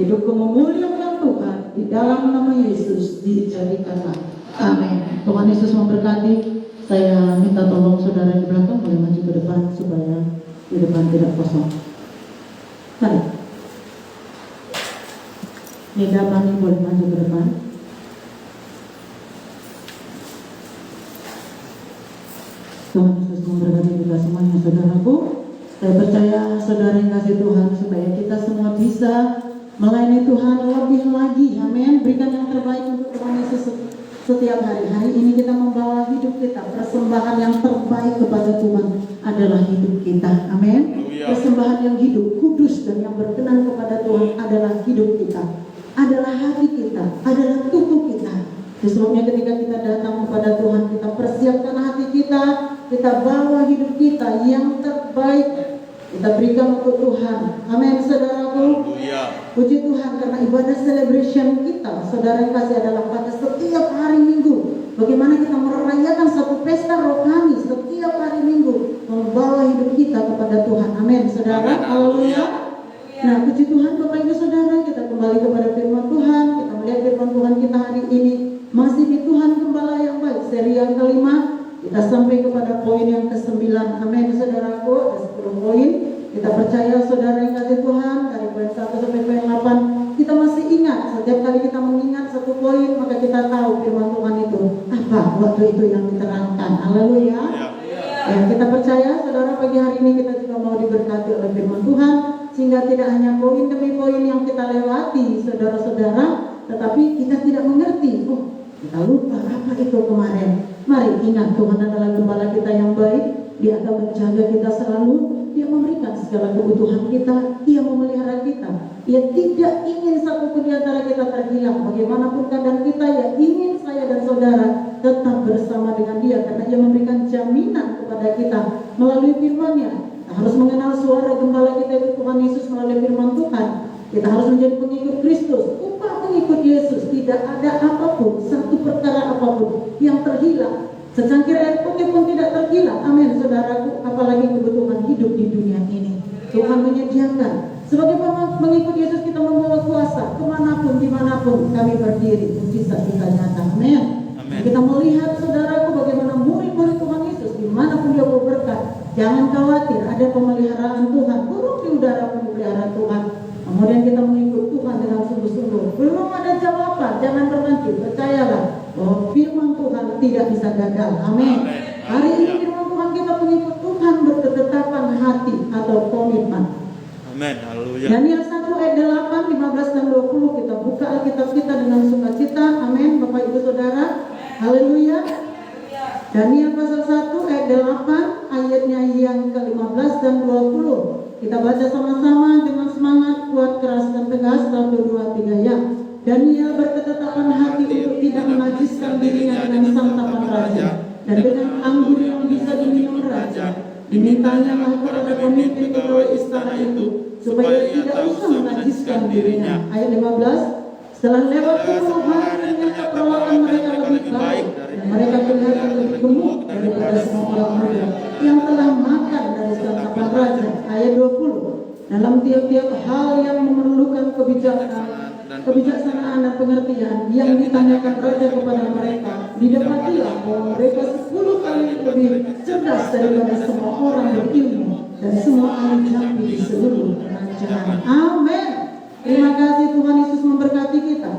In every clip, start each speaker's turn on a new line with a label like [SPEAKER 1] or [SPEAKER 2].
[SPEAKER 1] Hidupku memuliakan Tuhan, di dalam nama Yesus dijadikanlah. Amin. Tuhan Yesus memberkati. Saya minta tolong saudara di belakang boleh maju ke depan supaya di depan tidak kosong. Mari. Nida Pani boleh maju ke depan. Tuhan Yesus memberkati kita semuanya, saudaraku. Saya percaya saudara yang kasih Tuhan, supaya kita semua bisa melayani Tuhan lebih lagi. Amin. Berikan yang terbaik untuk Tuhan Yesus setiap hari. Hari ini kita membawa hidup kita, persembahan yang terbaik kepada Tuhan adalah hidup kita. Amin. Persembahan yang hidup, kudus dan yang berkenan kepada Tuhan adalah hidup kita, adalah hati kita, adalah tubuh kita. Sebabnya ketika kita datang kepada Tuhan, kita persiapkan hati kita bawa hidup kita yang terbaik, kita berikan untuk Tuhan. Amin, saudaraku. Puji Tuhan, karena ibadah celebration kita, saudara yang kasih, adalah pada setiap hari Minggu. Bagaimana kita merayakan satu pesta rohani setiap hari Minggu, membawa hidup kita kepada Tuhan. Amin, saudara. Haleluya. Nah, puji Tuhan Bapak Ibu Saudara, kita kembali kepada firman Tuhan. Kita melihat firman Tuhan kita hari ini masih di Tuhan Gembala yang baik, seri yang kelima. Kita sampai kepada poin yang ke-9. Amin, saudaraku. Ada 10 poin. Kita percaya saudara yang kasih Tuhan, dari poin 1 sampai poin 8 kita masih ingat. Setiap kali kita mengingat satu poin, maka kita tahu firman Tuhan itu apa waktu itu yang diterangkan. Haleluya. Ya, kita percaya saudara, pagi hari ini kita juga mau diberkati oleh firman Tuhan, sehingga tidak hanya poin demi poin yang kita lewati, saudara-saudara, tetapi kita tidak mengerti. Kita lupa apa itu kemarin. Mari ingat, Tuhan adalah gembala kita yang baik. Dia akan menjaga kita selalu. Dia memberikan segala kebutuhan kita. Dia memelihara kita. Dia tidak ingin satu pun di antara kita terhilang. Bagaimanapun keadaan kita, ya ingin saya dan saudara tetap bersama dengan Dia, karena Dia memberikan jaminan kepada kita melalui firman-Nya. Kita harus mengenal suara gembala kita itu Tuhan Yesus melalui firman Tuhan. Kita harus menjadi pengikut Kristus. Upah pengikut Yesus, tidak ada apapun, satu perkara apapun yang terhilang. Secangkir air putih pun tidak terhilang. Amin, saudaraku. Apalagi kebutuhan hidup di dunia ini, Tuhan menyediakan. Sebagai pengikut Yesus, kita membawa kuasa kemanapun, dimanapun kami berdiri. Mujizat kita nyata. Amin. Kita melihat, saudaraku, bagaimana murid-murid Tuhan Yesus dimanapun dia bawa berkat. Jangan khawatir, ada pemeliharaan Tuhan. Burung di udara pemeliharaan Tuhan. Kemudian kita mengikut Tuhan dengan sungguh-sungguh. Belum ada jawaban, jangan berhenti. Percayalah bahwa firman Tuhan tidak bisa gagal. Amin. Hari ini firman Tuhan kita pengikut Tuhan berketetapan hati atau komitmen.
[SPEAKER 2] Amin. Haleluya.
[SPEAKER 1] Daniel 1 ayat 8, 15 dan 20. Kita buka Alkitab kita dengan sukacita. Amin, Bapak Ibu Saudara. Haleluya. Daniel pasal 1 ayat 8, ayatnya yang ke-15 dan 20. Kita baca sama-sama dengan semangat, kuat, keras, dan tegas. 1, 2, 3 ya. Daniel berketetapan hati untuk tidak menajiskan dirinya dengan santapan raja dan dengan anggur yang bisa diminum raja. Dimintanya kepada pemimpin pegawai istana itu supaya tidak usah menajiskan dirinya. Ayat 15. Setelah lewat 10 hari, ternyata perawakan mereka lebih baik dan mereka kelihatan lebih gemuk daripada semua orang muda yang telah makan dari santapan raja. Ayat 20. Dalam tiap-tiap hal yang memerlukan kebijaksanaan dan pengertian yang ditanyakan raja kepada mereka, didapatilah bahwa mereka 10 kali lebih cerdas daripada semua orang berilmu dan semua ahli jambi di seluruh kerajaan. Amin. Terima kasih, Tuhan Yesus memberkati kita.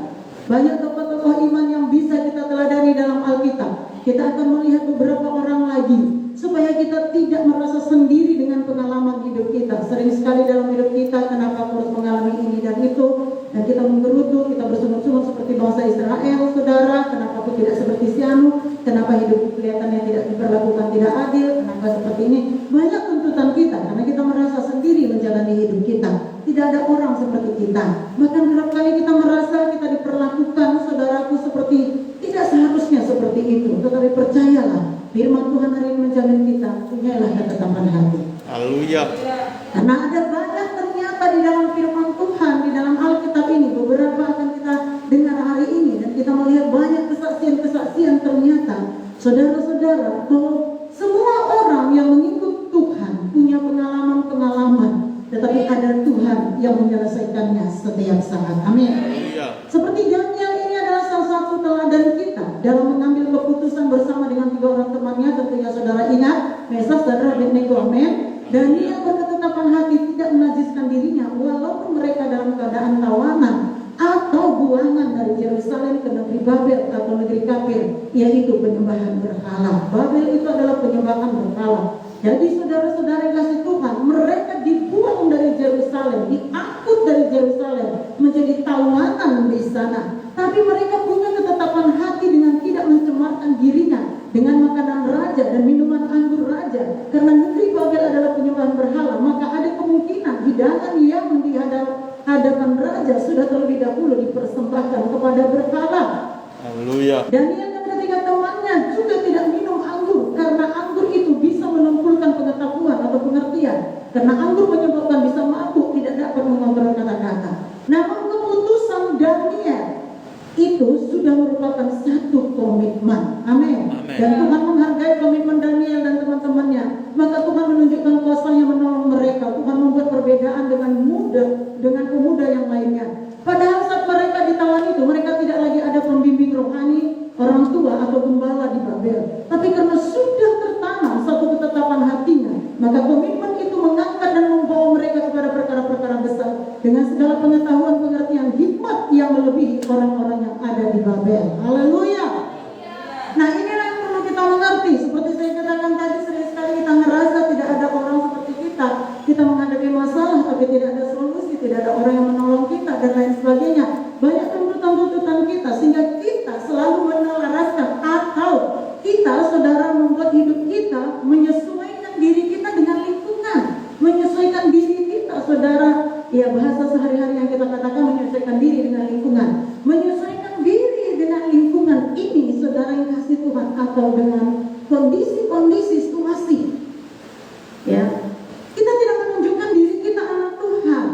[SPEAKER 1] Banyak tokoh-tokoh iman yang bisa kita teladani dalam Alkitab. Kita akan melihat beberapa orang lagi, supaya kita tidak merasa sendiri dengan pengalaman hidup kita. Sering sekali dalam hidup kita, kenapa harus mengalami ini dan itu, dan kita menggerutu, kita bersungut-sungut seperti bangsa Israel, saudara. Kenapa aku tidak seperti si Anu? Kenapa hidup kelihatannya tidak diperlakukan tidak adil? Kenapa seperti ini? Banyak tuntutan kita, karena kita merasa sendiri menjalani hidup kita. Tidak ada orang seperti kita. Bahkan kerap kali kita merasa kita diperlakukan, saudaraku, seperti tidak seharusnya seperti itu. Tetapi percayalah, firman Tuhan hari ini menjamin kita, punyalah ketetapan hati.
[SPEAKER 2] Haleluya.
[SPEAKER 1] Karena ada banyak ternyata di dalam firman Tuhan, di dalam Alkitab ini. Beberapa akan kita dengar hari ini, dan kita melihat banyak kesaksian-kesaksian ternyata, saudara-saudara, bahwa semua orang yang mengikut Tuhan punya pengalaman-pengalaman, tetapi ada Tuhan yang menyelesaikan kebaikannya setiap saat. Amin.
[SPEAKER 2] Haleluya.
[SPEAKER 1] Seperti Daniel, ini adalah salah satu teladan kita dalam mengambil keputusan bersama dengan 3 orang temannya. Tentunya saudara ingat, Mesas, Sadrak, Abednego. Amin. Daniel berketetapan hati tidak menajiskan dirinya walaupun mereka dalam keadaan tawanan atau buangan dari Yerusalem ke negeri Babel atau negeri kafir, yaitu penyembahan berhala. Babel itu adalah penyembahan berhala. Jadi saudara-saudara yang kasih Tuhan, mereka dibuang dari Yerusalem, diangkut dari Yerusalem menjadi tawanan di sana. Tapi mereka punya ketetapan hati dengan tidak mencemarkan dirinya dengan makanan raja dan minuman anggur raja. Karena negeri Babel adalah penyembahan berhala, maka ada kemungkinan hidangan yang di hadapan raja sudah terlebih dahulu dipersembahkan kepada berhala.
[SPEAKER 2] Haleluya.
[SPEAKER 1] Daniel dan ketiga temannya juga tidak minum anggur, karena anggur itu bisa menumpulkan pengetahuan atau pengertian. Karena anggur menyebabkan bisa mabuk, tidak dapat mengontrol kata-kata. Namun keputusan Daniel itu sudah merupakan satu komitmen. Amin. Dan Tuhan menghargai komitmen Daniel dan teman-temannya. Maka Tuhan menunjukkan kuasa-Nya menolong mereka. Tuhan membuat perbedaan dengan pemuda yang lainnya. Padahal saat mereka ditawan itu, mereka tidak lagi ada pembimbing rohani, orang tua atau gembala di Babel. Tapi karena sudah tertanam satu ketetapan hatinya, maka komitmen itu mengangkat dan membawa mereka kepada perkara-perkara besar dengan segala pengetahuan, pengertian, hikmat yang melebihi orang-orang yang ada di Babel. Haleluya. Nah, inilah yang perlu kita mengerti. Seperti saya katakan tadi, sering sekali kita ngerasa tidak ada orang seperti kita. Kita menghadapi masalah tapi tidak ada solusi, tidak ada orang yang menolong kita dan lain sebagainya. Banyak tuntutan-tuntutan kita sehingga kita selalu menelaraskan atau kita, saudara, membuat hidup kita menyesuaikan diri kita dengan lingkungan, menyesuaikan diri kita, saudara. Ya, bahasa sehari-hari yang kita katakan menyesuaikan diri dengan lingkungan, menyesuaikan diri dengan lingkungan ini, saudara yang kasih Tuhan, atau dengan kondisi-kondisi situasi. Ya, kita tidak menunjukkan diri kita anak Tuhan.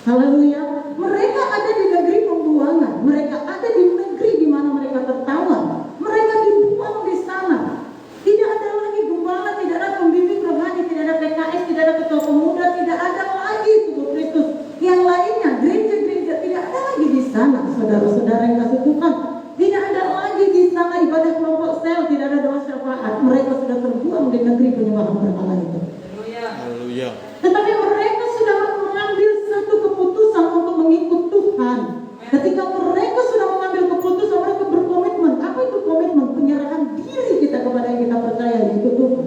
[SPEAKER 1] Haleluya. Mereka ada di negeri pembuangan, mereka ada di negeri di mana mereka tertawan, mereka dibuang di sana. Tidak ada lagi gembala, tidak ada pembimbing rohani, tidak ada PKS, tidak ada ketua pemuda, tidak ada lagi tubuh Kristus. Yang lainnya, gereja-gereja, tidak ada lagi di sana, saudara-saudara yang kasih Tuhan. Tidak ada lagi di sana ibadah kelompok sel, tidak ada doa syafaat. Mereka sudah terbuang di negeri penyembahan berhala itu.
[SPEAKER 2] Haleluya.
[SPEAKER 1] Tetapi mereka sudah mengambil satu keputusan untuk mengikut Tuhan. Ketika mereka sudah mengambil keputusan, mereka berkomitmen. Apa itu komitmen? Penyerahan diri kita kepada yang kita percaya, yaitu Tuhan.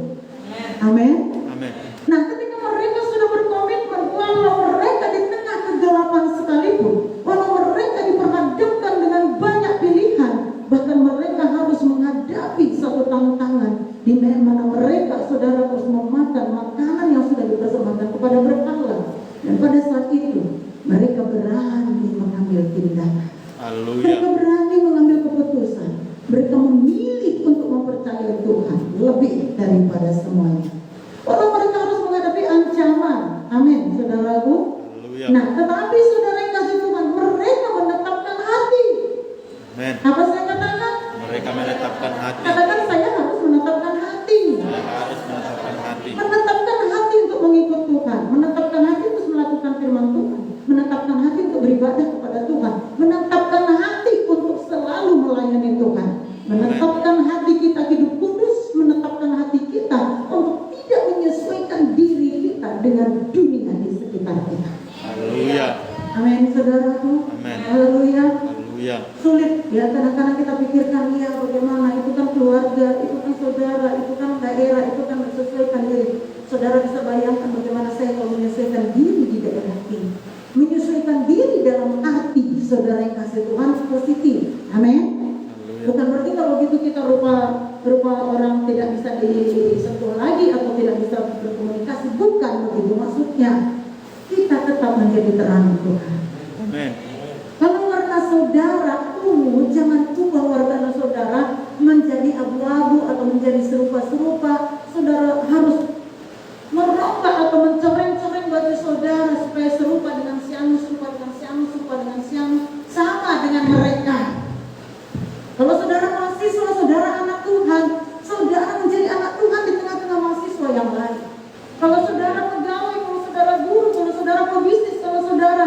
[SPEAKER 1] Amin.
[SPEAKER 2] Amin.
[SPEAKER 1] Nah, ketika mereka sudah berkomitmen, walau mereka di tengah kegelapan sekalipun, walau mereka diperhadapkan dengan banyak pilihan, bahkan mereka harus menghadapi satu tantangan di mana mereka, saudara, harus memakan makanan yang sudah dipersembahkan kepada berhala. Dan pada saat itu mereka berani mengambil tindakan.
[SPEAKER 2] Haleluya.
[SPEAKER 1] Mereka berani mengambil keputusan. Mereka memilih untuk mempercayai Tuhan lebih daripada semuanya. Walau mereka harus menghadapi ancaman. Amin, saudaraku.
[SPEAKER 2] Haleluya.
[SPEAKER 1] Nah, tetapi saudara yang kasih Tuhan, mereka menetapkan hati.
[SPEAKER 2] Amin.
[SPEAKER 1] Apa saya katakan?
[SPEAKER 2] Mereka menetapkan hati.
[SPEAKER 1] Katakan, saya harus menetapkan hati.
[SPEAKER 2] Saya harus menetapkan hati.
[SPEAKER 1] Menetapkan hati untuk mengikut Tuhan, menetapkan hati untuk melakukan firman Tuhan, menetapkan hati untuk beribadah kepada Tuhan, menetapkan hati untuk selalu melayani Tuhan, menetapkan hati kita hidup kudus, menetapkan hati kita untuk tidak menyesuaikan diri kita dengan dunia di sekitar kita.
[SPEAKER 2] Haleluya.
[SPEAKER 1] Amin, saudaraku.
[SPEAKER 2] Amin.
[SPEAKER 1] Haleluya.
[SPEAKER 2] Haleluya.
[SPEAKER 1] Sulit ya, kadang-kadang kita pikirkan, ya bagaimana, itu kan keluarga, itu kan saudara, itu kan daerah, itu kan menyesuaikan diri. Saudara bisa bayangkan bagaimana saya kalau menyesuaikan diri di daerah ini, menyesuaikan diri dalam arti, saudara yang kasih Tuhan, positif. Amin. Bukan berarti kalau gitu kita rupa orang tidak bisa disentuh lagi atau tidak bisa berkomunikasi, bukan begitu maksudnya. Kita tetap menjadi terang Tuhan.
[SPEAKER 2] Amin.
[SPEAKER 1] Kalau warna saudara, jangan ubah warna saudara menjadi abu-abu atau menjadi serupa-serupa. Saudara harus merombak atau mencoreng-coreng baju saudara supaya serupa dengan si anu, serupa dengan si anu, serupa dengan si anu, sama dengan mereka. Kalau saudara mahasiswa, saudara anak Tuhan, saudara menjadi anak Tuhan di tengah-tengah mahasiswa yang lain. Kalau saudara pegawai, kalau saudara guru, kalau saudara pebisnis, kalau saudara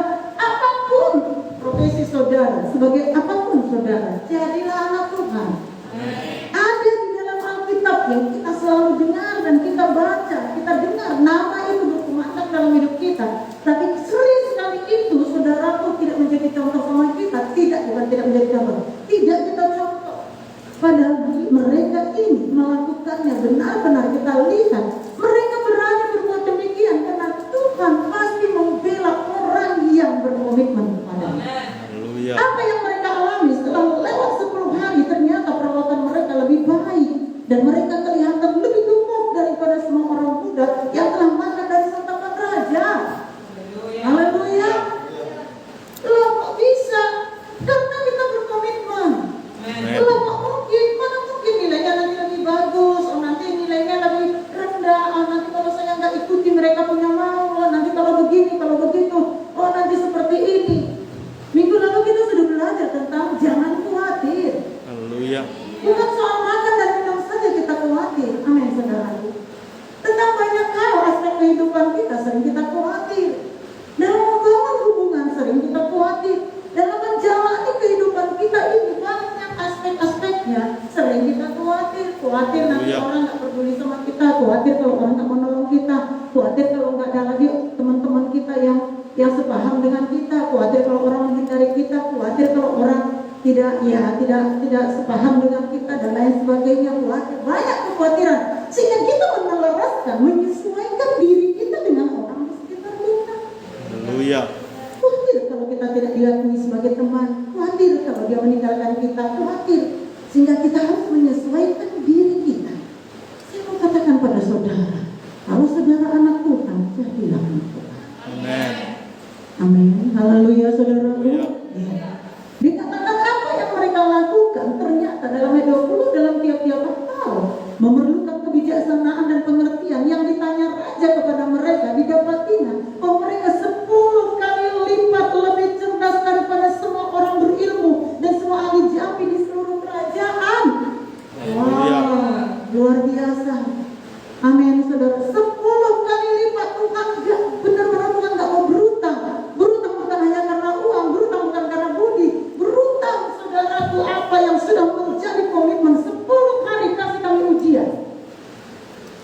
[SPEAKER 1] sebagai apapun saudara, jadilah anak Tuhan. Ada di dalam Alkitab yang kita selalu dengar dan kita baca, kita dengar nama itu berkumandang dalam hidup kita. Tapi sering sekali itu saudaraku tidak menjadi contoh sama kita. Bukan tidak menjadi contoh, tidak kita contoh. Padahal mereka ini melakukannya benar-benar kita lihat. Mereka berani berbuat demikian karena Tuhan pasti membela orang yang berkomitmen kepadanya. Apa yang mereka alami setelah lewat 10 hari, ternyata perawatan mereka lebih baik dan mereka kelihatan lebih gemuk daripada semua orang muda yang telah makan dari santapan raja. Haleluya. Loh kok bisa? Karena kita berkomitmen. Loh kok mungkin? Mana mungkin nilainya nanti lebih bagus, nanti nilainya lebih rendah, nanti kalau saya nggak ikuti mereka punya mau, nanti kalau begini, kalau begitu, nanti seperti ini. Minggu lalu kita sudah belajar tentang jangan khawatir.
[SPEAKER 2] Haleluya.
[SPEAKER 1] Bukan soal makan dan minum saja kita khawatir. Amin saudaraku. Tentang banyak hal aspek kehidupan kita sering kita khawatir. Dalam membangun hubungan sering kita khawatir. Dalam menjalani kehidupan kita ini banyak aspek-aspeknya sering kita khawatir. Khawatir nanti orang nggak peduli sama kita. Khawatir kalau orang nggak menolong kita. Khawatir kalau nggak ada lagi teman-teman kita yang sepaham dengan kita. Khawatir kalau orang menghindari kita. Khawatir kalau orang tidak sepaham dengan kita dan lain sebagainya. Khawatir, banyak kekhawatiran sehingga kita menyesuaikan diri kita dengan orang di sekitar kita.
[SPEAKER 2] Haleluya.
[SPEAKER 1] Khawatir kalau kita tidak diakui sebagai teman. Khawatir kalau dia meninggalkan kita. Khawatir sehingga kita harus menyesuaikan diri kita. Saya mau katakan pada saudara, kalau saudara anak Tuhan, jadilah anak Tuhan.
[SPEAKER 2] Amin.
[SPEAKER 1] Amin. Haleluya saudaraku.
[SPEAKER 2] Haleluya.
[SPEAKER 1] Ya. Dikatakan apa yang mereka lakukan ternyata dalam ayat 20 dalam tiap-tiap hal memerlukan kebijaksanaan dan pengertian. Yang ditanya raja kepada mereka didapatinya bahwa mereka 10 kali lipat lebih cerdas daripada semua orang berilmu dan semua ahli jampi di seluruh kerajaan. Wow, luar biasa. Amin saudara. 10 kali lipat. Tuhan benar-benar Tuhan gak mau berutang. Berutang bukan hanya karena uang, berutang bukan karena budi, berutang saudaraku apa yang sudah menjadi komitmen 10 hari kasih kami ujian.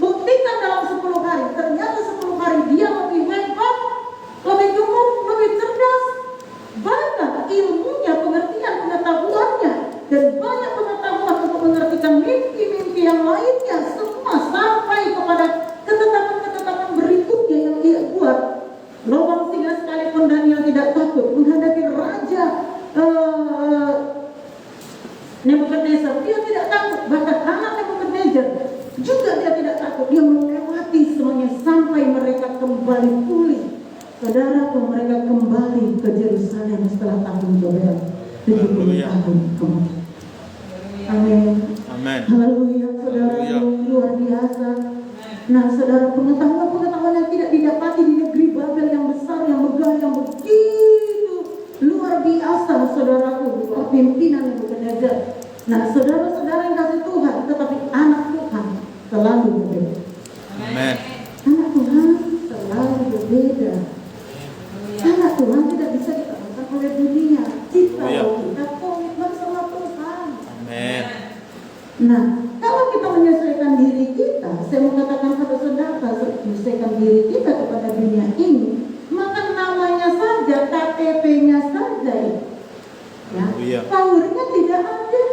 [SPEAKER 1] Buktikan dalam 10 hari. Ternyata 10 hari dia lebih hebat, lebih gemuk, lebih cerdas, banyak ilmunya, pengertian, pengetahuannya, dan banyak pengetahuan untuk mengertikan mimpi-mimpi yang lainnya. Semua sampai kepada ketetapan-ketetapan berikutnya yang dia buat. Lubang singa sekalipun Daniel tidak takut menghadapi raja Nebukadnezar. Dia tidak takut. Bahkan anak Nebukadnezar juga dia tidak takut. Dia melewati semuanya sampai mereka kembali pulih. Saudaraku, mereka kembali ke Yerusalem setelah tahun Yobel 70 tahun kemudian. Amin.
[SPEAKER 2] Amin.
[SPEAKER 1] Haleluya, saudaraku, luar biasa. Nah, saudara, pengetahuan yang tidak didapati di negeri Babel yang besar, yang megah, yang begitu luar biasa, saudaraku, di bawah pimpinan Nebukadnezar. Nah, saudara-saudara yang kasih Tuhan, tetapi anak Tuhan selalu berbeda.
[SPEAKER 2] Amin.
[SPEAKER 1] Anak Tuhan selalu berbeda. Anak Tuhan tidak bisa dikalahkan oleh dunia jika kita komitmen sama Tuhan.
[SPEAKER 2] Amin.
[SPEAKER 1] Nah, kalau kita menyesuaikan diri kita, saya mau katakan pada saudara, menyesuaikan diri kita kepada dunia ini, maka namanya saja, KTP-nya saja, ya, powernya tidak ada.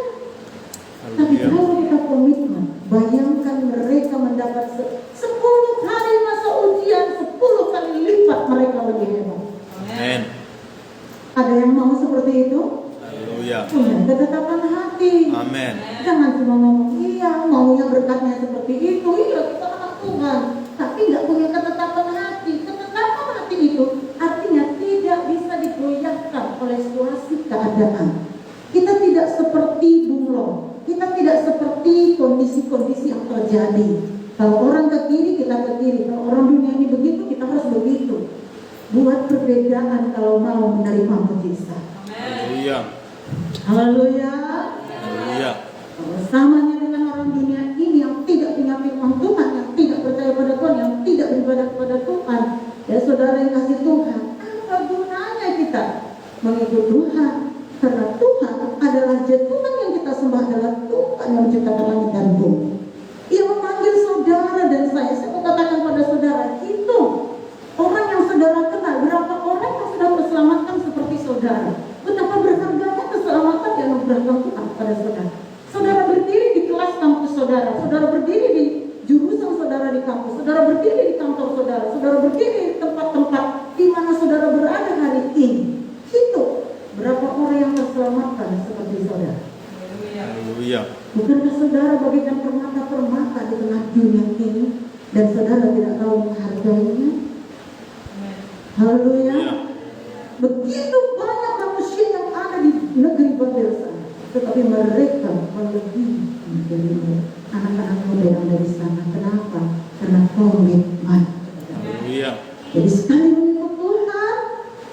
[SPEAKER 1] Tapi kalau kita komitmen, bayangkan mereka mendapat 10 hari masa ujian, 10 kali lipat mereka lebih hebat.
[SPEAKER 2] Amin.
[SPEAKER 1] Ada yang mau seperti itu?
[SPEAKER 2] Haleluya.
[SPEAKER 1] Punya ketetapan hati.
[SPEAKER 2] Amin.
[SPEAKER 1] Jangan cuma ngomong iya, maunya berkatnya seperti itu. Iya, kita anak Tuhan, tapi nggak punya ketetapan hati. Ketetapan hati itu artinya tidak bisa digoyahkan oleh situasi keadaan. Kita tidak seperti bunglon. Kita tidak seperti kondisi-kondisi yang terjadi. Kalau orang ke kiri, kita ke kiri. Kalau orang dunia ini begitu, kita harus begitu. Buat perbedaan kalau mau menerima mujizat.
[SPEAKER 2] Haleluya.
[SPEAKER 1] Haleluya.
[SPEAKER 2] Haleluya.
[SPEAKER 1] Samanya dengan orang dunia ini yang tidak punya firman Tuhan, yang tidak percaya pada Tuhan, yang tidak beribadah kepada Tuhan. Ya saudara yang kasih Tuhan, apa gunanya kita mengikut Tuhan? Karena Tuhan adalah Tuhan yang kita sembah, adalah Tuhan yang menciptakan langit dan bumi. Ia memanggil saudara dan saya. Saya mau katakan pada saudara, hitung orang yang saudara kenal, berapa orang yang sudah terselamatkan seperti saudara. Betapa berharganya keselamatan yang memberikan Tuhan kepada saudara. Saudara berdiri di kelas kampus saudara, saudara berdiri di jurusan saudara di kampus, saudara berdiri di kantor saudara, saudara berdiri di tempat-tempat di mana saudara berada hari ini. Hitung berapa orang yang terselamatkan seperti saudara.
[SPEAKER 2] Haleluya.
[SPEAKER 1] Bukankah saudara bagikan permata-permata di tengah dunia ini dan saudara tidak tahu menghargainya? Haleluya. Begitu banyak manusia yang ada di negeri Babel sana, tetapi mereka melebihi dari anak-anak muda yang dari sana. Kenapa? Karena komitmen.
[SPEAKER 2] Haleluya.
[SPEAKER 1] Jadi sekali mengikut Tuhan,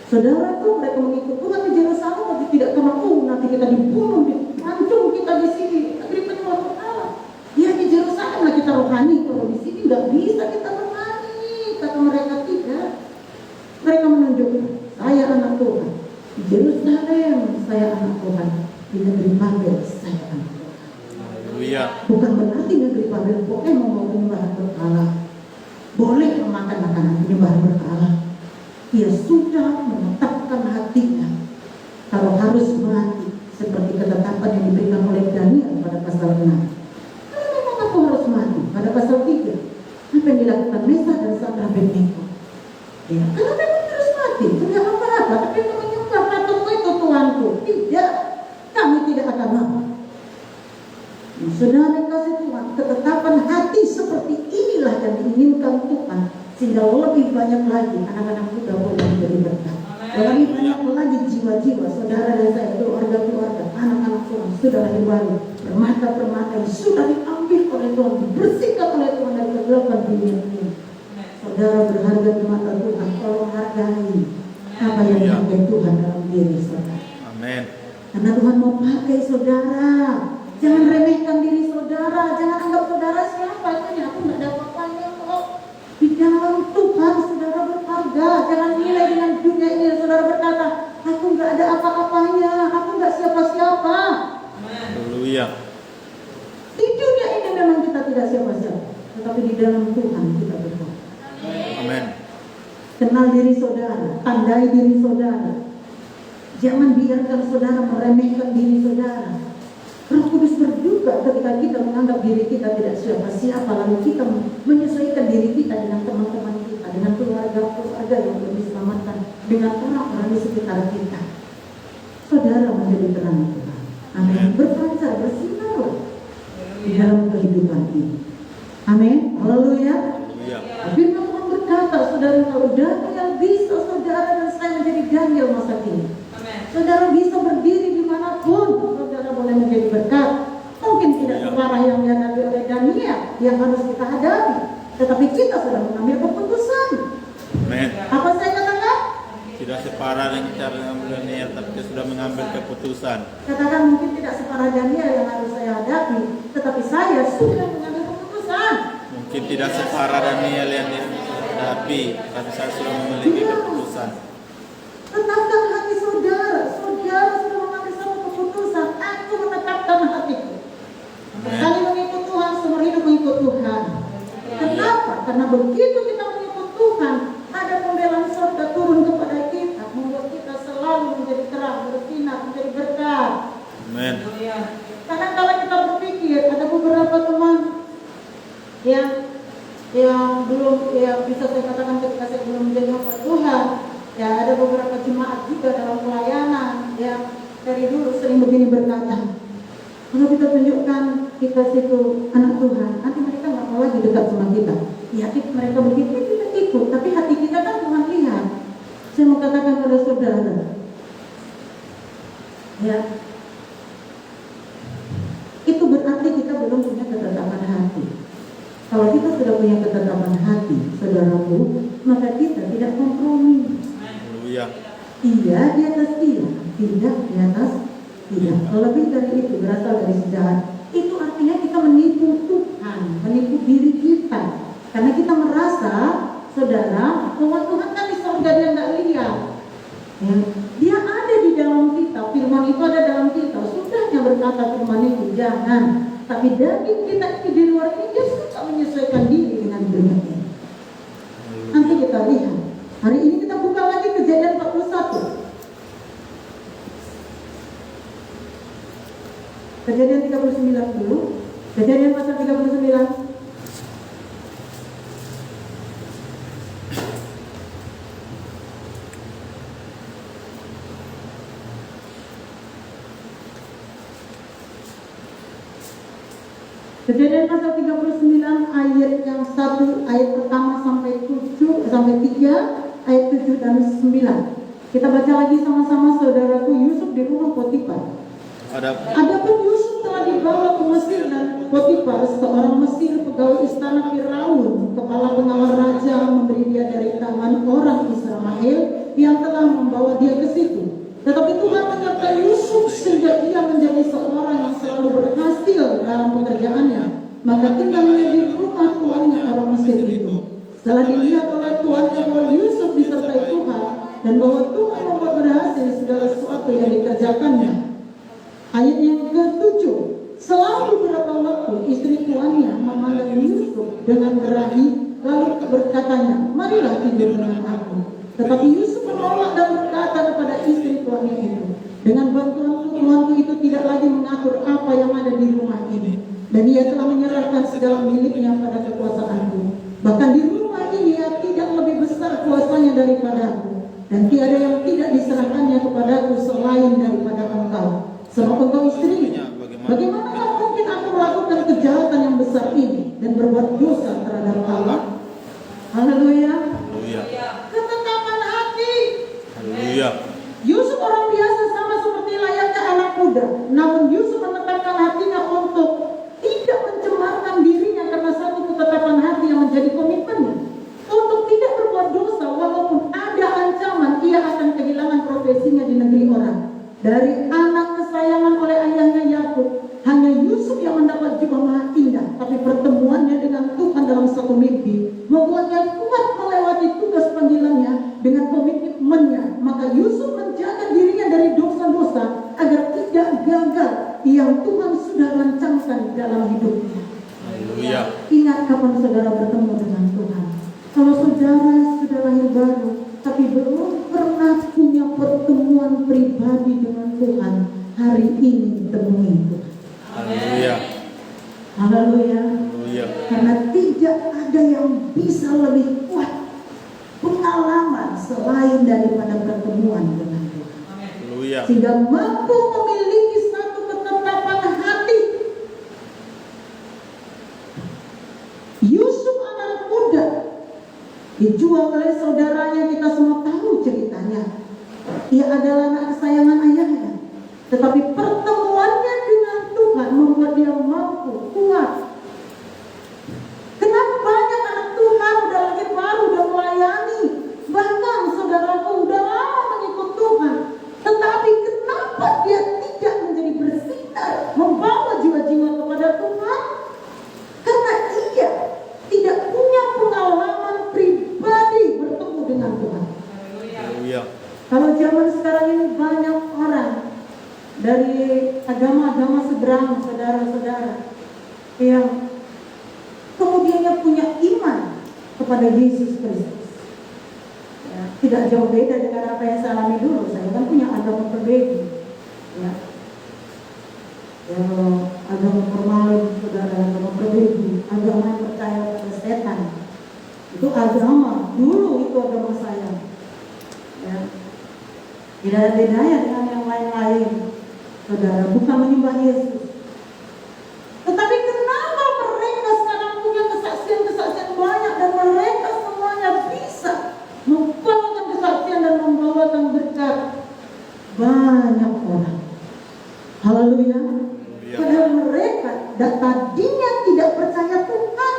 [SPEAKER 1] saudara tuh mereka mengikut Tuhan di Yerusalem, tapi tidak karena nanti kita dibunuh, dipancung kita di sini, negeri penyembah berhala. Ya di Yerusalem lah kita rohani, kalau di sini nggak bisa kita rohani. Kata mereka tidak. Mereka menunjukkan, saya anak Tuhan. Di Yerusalem saya anak Tuhan. Di negeri Babel saya anak Tuhan.
[SPEAKER 2] Haleluya.
[SPEAKER 1] Bukan berarti negeri Babel boleh membawa penyembahan berhala, boleh memakan makanan penyembahan berhala. Ia sudah menetapkan hatinya kalau harus mati, seperti ketetapan yang diberikan oleh Daniel pada pasal 6. Kalau memang aku harus mati, pada pasal 3, apa yang dilakukan Mesa dan Sadrak Abednego? Ya, kalau memang harus mati, tidak apa-apa, tapi menyembah patungmu itu Tuhanku. Tidak, kami tidak akan mau. Saudara kasih Tuhan, ketetapan hati seperti inilah yang diinginkan Tuhan, sehingga lebih banyak lagi anak-anak muda boleh menjadi berkat. Lebih banyak lagi jiwa-jiwa saudara dan saya, keluarga-keluarga, anak-anak Tuhan sudah lahir baru, permata-permata yang sudah diambil oleh Tuhan, dibersihkan oleh Tuhan dari kegelapan dunia ini. Saudara berharga di mata Tuhan, tolong hargai apa yang dihargai Tuhan dalam diri saudara.
[SPEAKER 2] Amin.
[SPEAKER 1] Karena Tuhan mau pakai saudara. Jangan remehkan diri saudara, jangan anggap saudara siapa itu, aku nggak ada apa-apanya kok. Di dalam Tuhan saudara berharga. Jangan nilai dengan dunia ini saudara berkata, aku nggak ada apa-apanya, aku nggak siapa-siapa.
[SPEAKER 2] Haleluya.
[SPEAKER 1] Di dunia ini memang kita tidak siapa-siapa, tetapi di dalam Tuhan kita berharga.
[SPEAKER 2] Amin.
[SPEAKER 1] Kenal diri saudara, tandai diri saudara. Jangan biarkan saudara meremehkan diri saudara. Roh Kudus berduka ketika kita menganggap diri kita tidak siapa-siapa, lalu kita menyesuaikan diri kita dengan teman-teman kita, dengan keluarga-keluarga yang lebih diselamatkan, dengan orang-orang di sekitar kita. Saudara menjadi terang Tuhan. Amin. Berpancar, bersinarlah di dalam kehidupan ini. Amin. Haleluya. Firman Tuhan berkata, saudara, kalau Daniel bisa, saudara dan saya menjadi Daniel masa kini. Saudara bisa berdiri dimanapun, saudara boleh menjadi berkat. Mungkin tidak separah yang dihadapi oleh Daniel yang harus kita hadapi, tetapi kita sudah mengambil keputusan.
[SPEAKER 2] Amin.
[SPEAKER 1] Apa saya katakan?
[SPEAKER 2] Tidak separah dengan cara Daniel, tapi kita sudah mengambil keputusan.
[SPEAKER 1] Katakan mungkin tidak separah Daniel yang harus saya hadapi, tetapi saya sudah mengambil keputusan.
[SPEAKER 2] Mungkin tidak separah Daniel yang dihadapi, tapi saya sudah memiliki keputusan.
[SPEAKER 1] Tetapkan hati saudara. Saudara sudah mengambil satu keputusan. Aku menetapkan hatiku. Sekali mengikut Tuhan, seumur hidup mengikut Tuhan. Kenapa? Karena begitu kita mengikut Tuhan, ada pembelaan surga turun kepada kita, membuat kita selalu menjadi terang, bersinar, menjadi berkat.
[SPEAKER 2] Amin.
[SPEAKER 1] Karena kalau kita berpikir, ada beberapa teman yang belum, bisa saya katakan ketika saya belum menjadi hamba Tuhan, ya ada beberapa jemaat juga dalam pelayanan yang dari dulu sering begini berkata, kalau kita tunjukkan kita situ anak Tuhan, nanti mereka nggak mau lagi dekat sama kita. Ya mereka begitu kita ikut, tapi hati kita kan Tuhan lihat. Saya mau katakan pada saudara, ya itu berarti kita belum punya ketetapan hati. Kalau kita sudah punya ketetapan hati, saudaraku, maka kita tidak kompromi.
[SPEAKER 2] Haleluya.
[SPEAKER 1] Iya di atas iya, tidak di atas tidak. Lebih dari itu berasal dari sejarah. Itu artinya kita menipu Tuhan, menipu diri kita. Karena kita merasa, saudara, bahwa Tuhan kan di surga dia nggak lihat. Ya, dia ada di dalam kita, kita, firman itu ada dalam kita. Sudahnya berkata firman itu, jangan. Tapi daging kita itu di luar ini, dia suka menyesuaikan diri dengan dunia ini. Nanti kita lihat. Hari ini kita buka lagi Kejadian 41. Kejadian 39 dulu. Kejadian pasal 39. Kejadian pasal 39 ayat yang 1, ayat pertama sampai 7 sampai 3, ayat 7 dan 9. Kita baca lagi sama-sama, saudaraku. Yusuf di rumah Potifar. Adapun Yusuf telah dibawa ke Mesir, dan Potifar, seorang Mesir, pegawai istana Firaun, kepala pengawal raja, memberi dia dari tangan orang Israel yang telah membawa dia ke situ. Tetapi Tuhan menyertai Yusuf sehingga ia menjadi seorang yang selalu berhasil dalam pekerjaannya. Maka tinggalnya di rumah tuannya orang Mesir itu. Setelah dilihat oleh tuannya bahwa Yusuf disertai Tuhan dan bahwa Tuhan membuat berhasil segala sesuatu yang dikerjakannya. Ayat yang ke-7. Selang beberapa waktu istri tuannya memandang Yusuf dengan berahi, lalu berkatanya, marilah tidur dengan aku. Tetapi Yusuf menolak dan berkata kepada istri tuannya itu, dengan bantuan tuanku itu tidak lagi mengatur apa yang ada di rumah ini, dan ia telah menyerahkan segala miliknya pada kekuasaanku. Bahkan di rumah ini ia tidak lebih besar kuasanya daripadaku, dan tiada yang tidak diserahkannya kepadaku selain daripada engkau. Sebab engkau istrinya, bagaimana mungkin aku melakukan kejahatan yang besar ini dan berbuat dosa terhadap Allah? Haleluya. Ketetapan hati.
[SPEAKER 2] Haleluya.
[SPEAKER 1] Yusuf orang biasa sama seperti layaknya anak muda. Namun Yusuf menetapkan hatinya untuk tidak mencemarkan dirinya karena satu ketetapan hati yang menjadi komitmennya. Untuk tidak berbuat dosa walaupun ada ancaman ia akan kehilangan profesinya di negeri orang. Dari anak kesayangan oleh ayahnya Yakub, hanya Yusuf yang mendapat jubah maha indah. Tapi pertemuannya dengan Tuhan dalam satu mimpi membuatnya kuat melewati tugas panggilannya dengan komitmennya. Maka Yusuf menjaga dirinya dari dosa-dosa agar tidak gagal yang Tuhan sudah rancangkan dalam hidupnya.
[SPEAKER 2] Haleluya.
[SPEAKER 1] Ingat kapan saudara bertemu dengan Tuhan. Kalau saudara sudah lahir baru tapi belum pernah punya pertemuan pribadi dengan Tuhan, hari ini temui Tuhan.
[SPEAKER 2] Haleluya.
[SPEAKER 1] Haleluya.
[SPEAKER 2] Haleluya.
[SPEAKER 1] Karena tidak ada yang bisa lebih kuat pengalaman selain daripada pertemuan dengan Tuhan.
[SPEAKER 2] Haleluya.
[SPEAKER 1] Sehingga mampu memiliki satu ketetapan hati. Yusuf anak muda dijual oleh saudaranya, kita semua tahu ceritanya. Ia adalah anak kesayangan ayahnya. Tetapi pertemuannya dengan Tuhan membuat dia mampu, kuat. Kenapa banyak anak Tuhan udah lahir baru, udah melayani, bahkan saudaraku udah lama mengikut Tuhan, tetapi kenapa dia tidak menjadi bersinar, membawa jiwa-jiwa kepada Tuhan? Karena ia tidak punya pengalaman pribadi bertemu dengan Tuhan.
[SPEAKER 2] Haleluya.
[SPEAKER 1] Kalau zaman sekarang ini banyak orang dari agama-agama seberang, saudara-saudara, yang kemudiannya punya iman kepada Yesus Kristus. Ya, tidak jauh beda dengan apa yang saya alami dulu. Saya kan punya agama berbeda. Ya, agama formal, saudara, agama berbeda, agama yang percaya pada setan. Itu agama dulu, itu agama saya. Ya, tidak ada bedanya dengan yang lain-lain. Saudara, bukan menyembah Yesus. Tetapi kenapa mereka sekarang punya kesaksian-kesaksian banyak dan mereka semuanya bisa membawakan kesaksian dan membawakan berkat banyak orang. Haleluya. Padahal mereka tadinya tidak percaya Tuhan.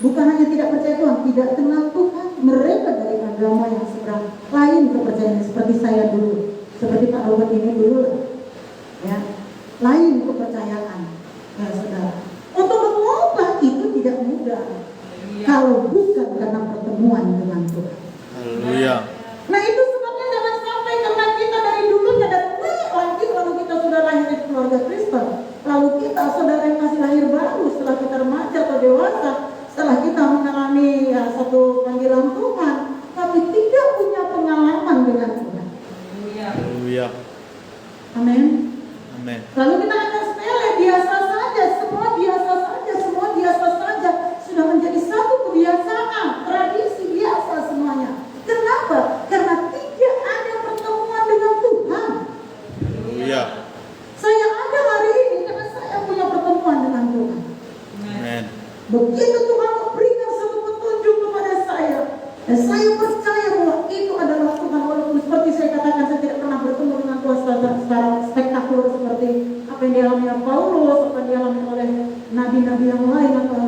[SPEAKER 1] Bukan hanya tidak percaya Tuhan, tidak kenal Tuhan. Mereka dari agama yang seberang, lain kepercayaan seperti saya dulu, seperti Pak Robert ini dulu. Ya, lain kepercayaan, ya saudara. Untuk mengubah itu tidak mudah kalau bukan karena pertemuan dengan Tuhan.
[SPEAKER 2] Haleluya.
[SPEAKER 1] Nah itu sebabnya jangan sampai karena kita dari dulunya dan orang
[SPEAKER 2] Haleluya.
[SPEAKER 1] Amin.
[SPEAKER 2] Amin.
[SPEAKER 1] Lalu kita akan sepele, biasa saja, semua biasa saja, semua biasa saja. Sudah menjadi satu kebiasaan, tradisi biasa semuanya. Kenapa? Karena tidak ada pertemuan dengan Tuhan.
[SPEAKER 2] Haleluya.
[SPEAKER 1] Saya ada hari ini karena saya punya pertemuan dengan Tuhan.
[SPEAKER 2] Amin.
[SPEAKER 1] Begitu Tuhan memberikan satu petunjuk kepada saya, dan saya percaya bahwa itu adalah Tuhan. Walaupun seperti saya katakan, saya tidak pernah bertemu dengan Tuhan secara spektakuler seperti apa yang dialami oleh Paulus, apa yang dialami oleh nabi-nabi yang lain, atau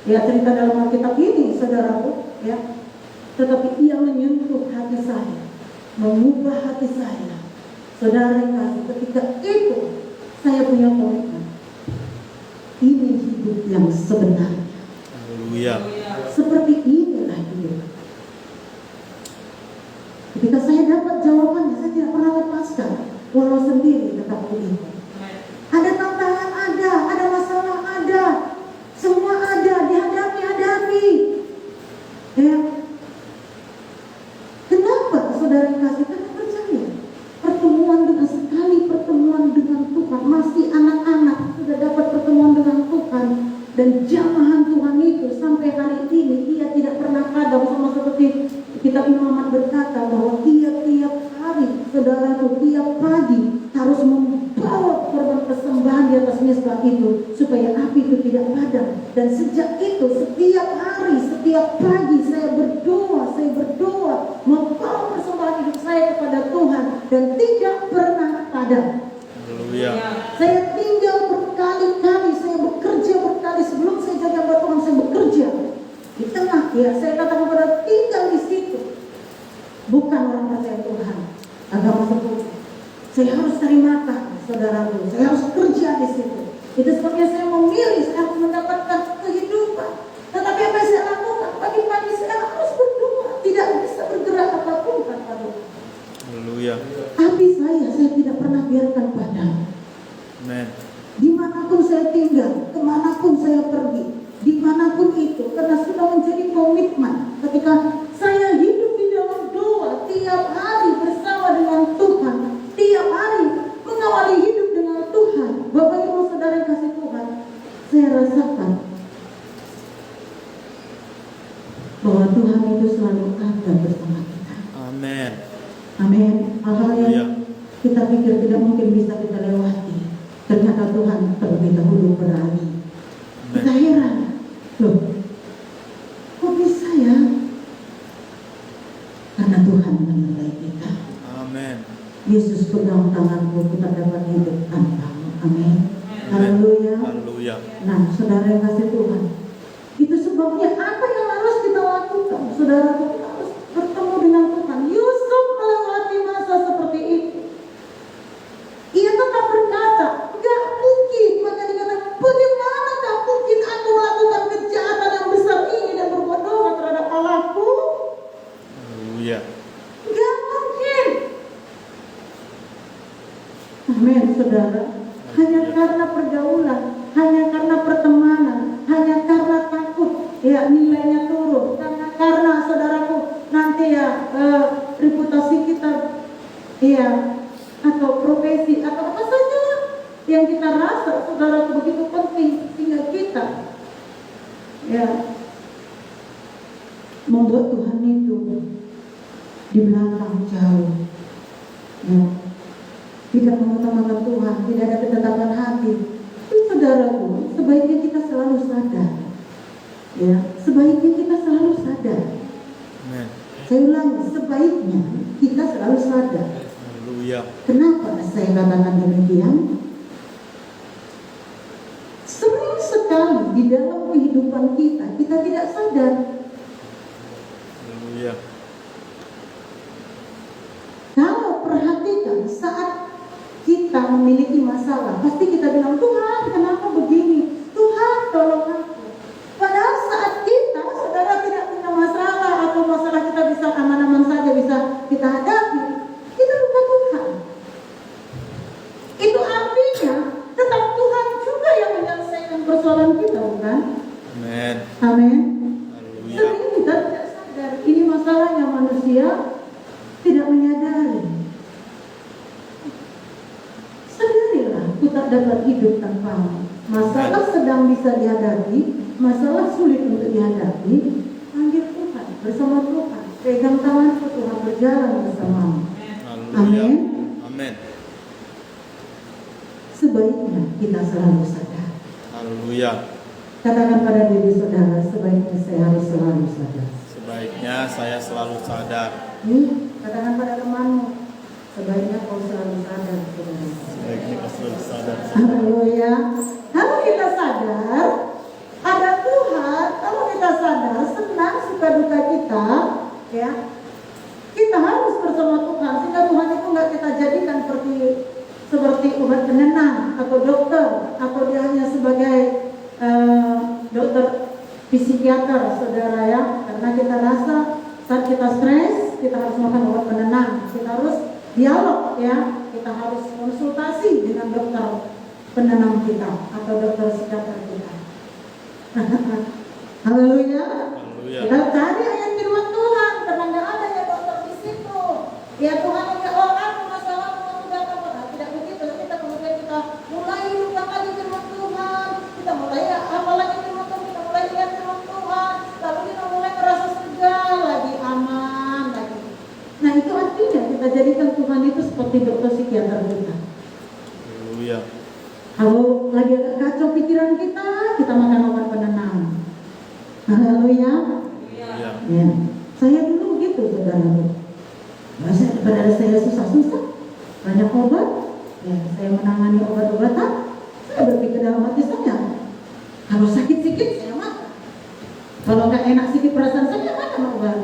[SPEAKER 1] ya cerita dalam Alkitab ini, saudaraku, ya. Tetapi ia menyentuh hati saya, mengubah hati saya. Saudara yang kasih, ketika itu saya punya komitmen. Ini hidup yang sebenarnya.
[SPEAKER 2] Haleluya.
[SPEAKER 1] Seperti inilah hidup. Ketika saya dapat jawabannya, saya tidak pernah lepaskan. Walau sendiri tetap begitu. Ada tantangan, ada masalah, ada. Semua ada, dihadapi. Ya. Kenapa saudara yang kasih? Karena percaya. Pertemuan dengan Tuhan, masih anak-anak sudah dapat pertemuan dengan Tuhan, dan jamahan Tuhan itu sampai hari ini dia tidak pernah padam, sama seperti kitab Imamat berkata bahwa tiap hari, saudaraku, tiap pagi harus membawa korban persembahan di atas mezbah itu supaya api itu tidak padam. Dan sejak itu setiap hari, setiap pagi saya berdoa membawa persembahan hidup saya kepada Tuhan dan tidak pernah padam.
[SPEAKER 2] Haleluya.
[SPEAKER 1] Saya tinggal berkali-kali, saya bekerja berkali sebelum saya jadi hamba Tuhan, saya bekerja di tengah, ya saya katakan kepada tinggal di situ. Bukan orang percaya Tuhan, agama sekuler. Saya harus cari makan, saudaraku. Saya harus kerja di situ. Itu sebabnya saya memilih, saya harus mendapatkan kehidupan. Tetapi apa yang saya lakukan? Pagi-pagi saya harus berdoa, tidak bisa bergerak apapun tanpa Tuhan.
[SPEAKER 2] Haleluya.
[SPEAKER 1] Api saya tidak pernah biarkan padam.
[SPEAKER 2] Amin.
[SPEAKER 1] Dimanapun saya tinggal, kemanapun saya pergi, dimanapun itu, karena sudah menjadi komitmen. Ketika saya hidup di dalam doa tiap hari bersama dengan Tuhan, tiap hari mengawali hidup dengan Tuhan, Bapak Ibu Saudara yang kasih Tuhan, saya rasakan bahwa Tuhan itu selalu ada bersama kita.
[SPEAKER 2] Amin.
[SPEAKER 1] Amin. Hal-hal yang
[SPEAKER 2] Iya.
[SPEAKER 1] kita pikir tidak mungkin bisa kita lewati, ternyata Tuhan terlebih dahulu berani. Kita heran, loh, kok bisa ya? Karena Tuhan menyertai kita.
[SPEAKER 2] Amin.
[SPEAKER 1] Yesus pegang tanganku, kita dapat hidup tanpamu. Amin. Haleluya.
[SPEAKER 2] Haleluya.
[SPEAKER 1] Nah, saudara yang kasih Tuhan, itu sebabnya apa yang harus kita lakukan? Saudara, kita harus bertemu dengan Tuhan. Yusuf melewati masa seperti itu. Ia tetap berkata, gak mungkin. Maka dikatakan, bagaimana gak mungkin aku melakukan kejahatan yang besar ini dan berbuat dosa terhadap Allahku?
[SPEAKER 2] Haleluya.
[SPEAKER 1] Gak mungkin. Amin, saudara. Hanya karena pergaulan, hanya karena pertemanan, hanya karena takut, ya nilainya turun. Karena saudaraku nanti ya reputasi kita, ya atau profesi atau apa saja yang kita rasa saudaraku begitu penting sehingga kita ya membuat Tuhan itu di belakang jauh, ya. Tidak mengutamakan Tuhan, tidak ada ketetapan hati. Itu saudaraku, sebaiknya kita selalu sadar, ya, sebaiknya kita selalu sadar.
[SPEAKER 2] Amin.
[SPEAKER 1] Saya ulangi, sebaiknya kita selalu sadar.
[SPEAKER 2] Haleluya.
[SPEAKER 1] Kenapa saya katakan demikian? Sering sekali di dalam kehidupan kita tidak sadar.
[SPEAKER 2] Haleluya.
[SPEAKER 1] Kalau perhatikan saat kita memiliki masalah, pasti kita bilang, Tuhan kenapa begini? Tuhan tolong aku. Padahal saat kita, saudara, tidak punya masalah atau masalah kita bisa aman-aman saja bisa kita hadapi, kita lupa Tuhan. Itu artinya tetap Tuhan juga yang menyelesaikan persoalan kita, bukan?
[SPEAKER 2] Amin.
[SPEAKER 1] Amin.
[SPEAKER 2] Haleluya.
[SPEAKER 1] Sering kita tidak sadar, ini masalahnya manusia tidak menyadari. tak dapat hidup tanpamu. Masalah sedang bisa dihadapi, masalah sulit untuk dihadapi, panggil Tuhan, bersama Tuhan, pegang tanganku Tuhan, berjalan bersamamu. Amin.
[SPEAKER 2] Amin.
[SPEAKER 1] Sebaiknya kita selalu sadar.
[SPEAKER 2] Haleluya.
[SPEAKER 1] Katakan pada diri saudara, sebaiknya saya harus selalu sadar.
[SPEAKER 2] Sebaiknya saya selalu sadar.
[SPEAKER 1] Katakan pada temanmu, sebaiknya kau selalu sadar, saudara.
[SPEAKER 2] Sebaiknya kau selalu sadar.
[SPEAKER 1] Haleluya. Kalau kita sadar, ada Tuhan. Kalau kita sadar, senang suka duka kita, ya, kita harus bersama Tuhan. Sehingga Tuhan itu nggak kita jadikan seperti obat penenang atau dokter, atau dia hanya sebagai dokter psikiater, saudara ya. Karena kita rasa saat kita stres, kita harus makan obat penenang. Kita harus dialog, ya. Kita harus konsultasi dengan dokter penenang kita atau dokter psikiater kita. Haleluya.
[SPEAKER 2] Haleluya.
[SPEAKER 1] Kita cari ayat firman Tuhan, karena nggak ada ya dokter di situ. Ya Tuhan enggak orang masalah sudah apa? Tidak begitu. Kita kemudian kita mulai lupa lagi firman Tuhan. Kita mulai apa lagi firman Tuhan. Kita mulai lihat firman Tuhan. Lalu kita mulai merasa segar lagi, aman lagi. Nah itu artinya kita jadikan Tuhan itu seperti dokter psikiater kita.
[SPEAKER 2] Haleluya.
[SPEAKER 1] Kalau lagi agak kacau pikiran kita makan obat penenang. Haleluya.
[SPEAKER 2] Haleluya.
[SPEAKER 1] Ya, saya dulu gitu, saudara. Pada saya susah-susah, banyak obat. Ya, saya menangani obat-obatan. Saya berpikir dalam hati saya, kalau sakit sedikit saya makan. Kalau nggak enak sedikit perasaan saya makan obat.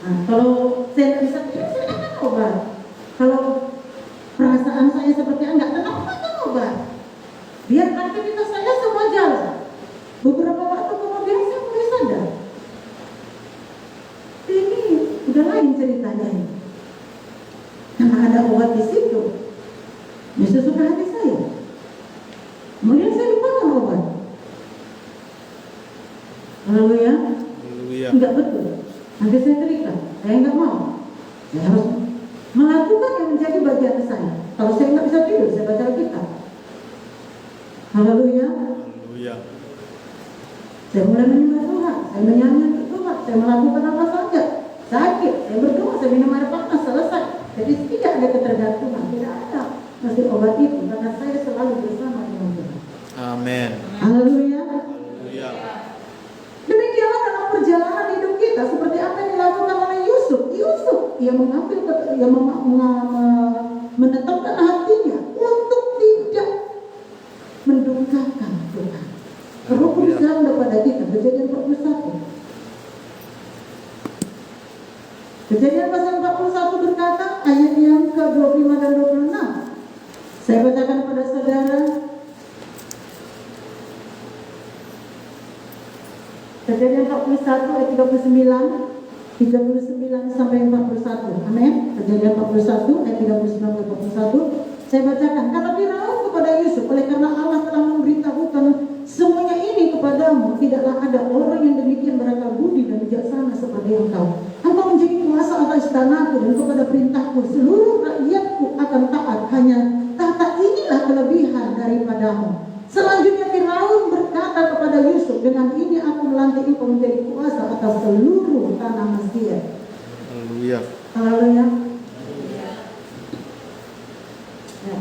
[SPEAKER 1] Nah, kalau saya nggak bisa tidur saya makan obat. Kalau perasaan saya seperti enggak tenang, makan obat. Biar aktivitas saya semua jalan. Beberapa waktu kemudian saya mulai sadar, ini udah lain ceritanya ini. Karena ada obat di situ, ya sesuka hati saya. Kemudian saya lupakan obat. Haleluya.
[SPEAKER 2] Haleluya.
[SPEAKER 1] Enggak betul. Nanti saya terikat. Saya enggak mau. Saya harus melakukan yang menjadi bagian saya. Kalau saya nggak bisa tidur, saya baca Alkitab. Haleluya.
[SPEAKER 2] Haleluya.
[SPEAKER 1] Saya mulai menyembah Tuhan, saya menyanyikan Tuhan, saya melakukan apa saja. Sakit, saya berdoa, saya minum air panas, selesai. Jadi tidak ada ketergantungan, tidak ada mesti obat itu, karena saya selalu bersama dengan Tuhan.
[SPEAKER 2] Amin.
[SPEAKER 1] Haleluya.
[SPEAKER 2] Haleluya.
[SPEAKER 1] Demikianlah dalam perjalanan hidup kita, seperti apa yang dilakukan oleh Yusuf. Ia mengambil, menetapkan hatinya untuk tidak mendongkarkan Tuhan. Roh Kudus kepada kita. Kejadian 41. Kejadian pasal 41 berkata, ayat yang ke-25 dan 26. Saya bacakan kepada saudara. Kejadian 41 ayat 39 sampai 41. Amin. Kejadian 41 ayat 39 sampai 41. Saya bacakan. Kata Firaun kepada Yusuf, oleh karena Allah telah memberitahukan semuanya ini kepadamu, tidaklah ada orang yang demikian berakal budi dan bijaksana seperti engkau. Engkau menjadi kuasa atas istanaku dan kepada perintahku. Seluruh rakyatku akan taat. Hanya tahta inilah kelebihan daripadamu. Selanjutnya Firaun berkata kepada Yusuf, dengan ini aku melantik engkau menjadi kuasa atas seluruh tanah Mesir.
[SPEAKER 2] Haleluya.
[SPEAKER 1] Haleluya. Ya.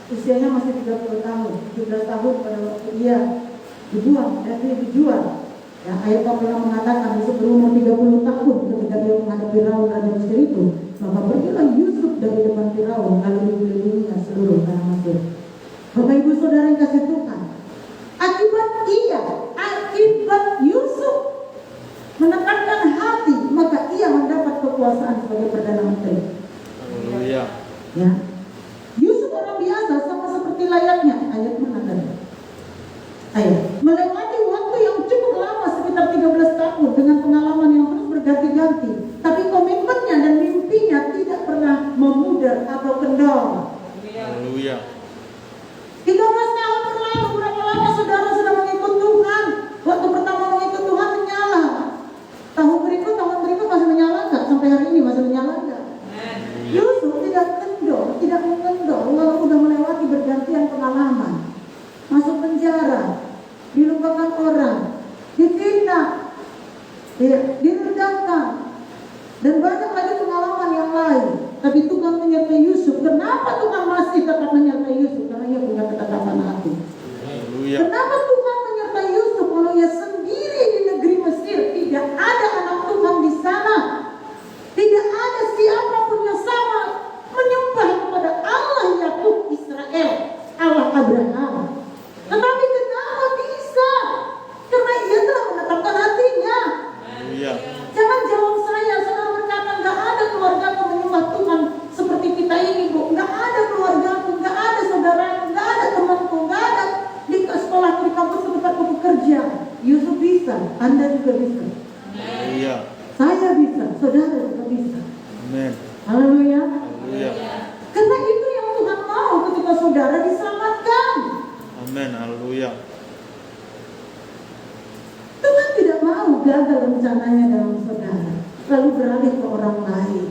[SPEAKER 1] Usianya masih 30 tahun, 17 tahun pada waktu ia dibuang, dijual. Ya, ayat 46 mengatakan sebelum umur 30 tahun ketika dia menghadapi Firaun raja Mesir itu, maka pergilah Yusuf dari depan Firaun lalu dikelilinginya seluruh tanah Mesir. Bapak Ibu Saudara yang kasih Tuhan, akibat Yusuf menekankan hati, maka ia mendapat kekuasaan sebagai perdana menteri.
[SPEAKER 2] Haleluya.
[SPEAKER 1] Ya, Yusuf orang biasa sama seperti layaknya ayat mana tadi? Ayat melewati waktu yang cukup lama sekitar 13 tahun dengan pengalaman yang terus berganti-ganti, tapi komitmennya dan mimpinya tidak pernah memudar atau kendor.
[SPEAKER 2] Haleluya.
[SPEAKER 1] 13 tahun berlalu, berapa lama saudara sudah mengikut Tuhan? Waktu pertama mengikut Tuhan menyala. Tahun berikut masih menyala nggak? Sampai hari ini masih menyala nggak? Yusuf Dan banyak lagi pengalaman yang lain. Tapi Tuhan menyertai Yusuf. Kenapa Tuhan masih tetap menyertai Yusuf? Karena ia punya ketetapan hati.
[SPEAKER 2] Haleluya.
[SPEAKER 1] Kenapa Tuhan menyertai Yusuf walau ia sendiri di negeri Mesir? Tidak ada anak Tuhan di sana. Tidak ada siapapun yang sama menyembah kepada Allah Yakub Israel, Allah Abraham. Tetapi kenapa bisa? Karena ia telah menetapkan hatinya.
[SPEAKER 2] Haleluya.
[SPEAKER 1] Jangan jawab saya, saudara berkata nggak ada keluargaku menyembah Tuhan seperti kita ini, Bu. Nggak ada keluargaku, nggak ada saudaraku, nggak ada temanku, nggak ada di sekolah, di kampus tempatku bekerja. Yusuf bisa, Anda juga bisa.
[SPEAKER 2] Haleluya.
[SPEAKER 1] Saya bisa, saudara juga bisa.
[SPEAKER 2] Amin.
[SPEAKER 1] Haleluya.
[SPEAKER 2] Haleluya.
[SPEAKER 1] Karena itu yang Tuhan mau ketika saudara diselamatkan.
[SPEAKER 2] Amin. Haleluya.
[SPEAKER 1] Tuhan tidak mau gagal rencananya dalam saudara, lalu beralih ke orang lain.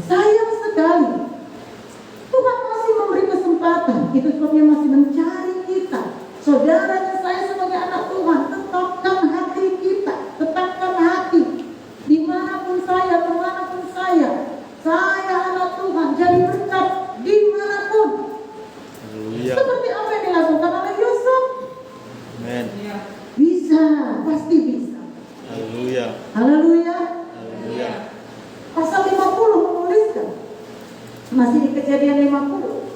[SPEAKER 1] Sayang sekali, Tuhan masih memberi kesempatan. Itu sebabnya masih mencari kita. Saudara dan saya sebagai anak Tuhan, tetapkan hati kita, tetapkan hati. Dimanapun saya, kemanapun saya anak Tuhan, jadi berkat dimanapun.
[SPEAKER 2] Haleluya.
[SPEAKER 1] Seperti apa yang dilakukan oleh Yusuf.
[SPEAKER 2] Amin.
[SPEAKER 1] Bisa, pasti bisa.
[SPEAKER 2] Haleluya.
[SPEAKER 1] Haleluya.
[SPEAKER 2] Haleluya.
[SPEAKER 1] Pasal 50 menuliskan, masih di Kejadian 50.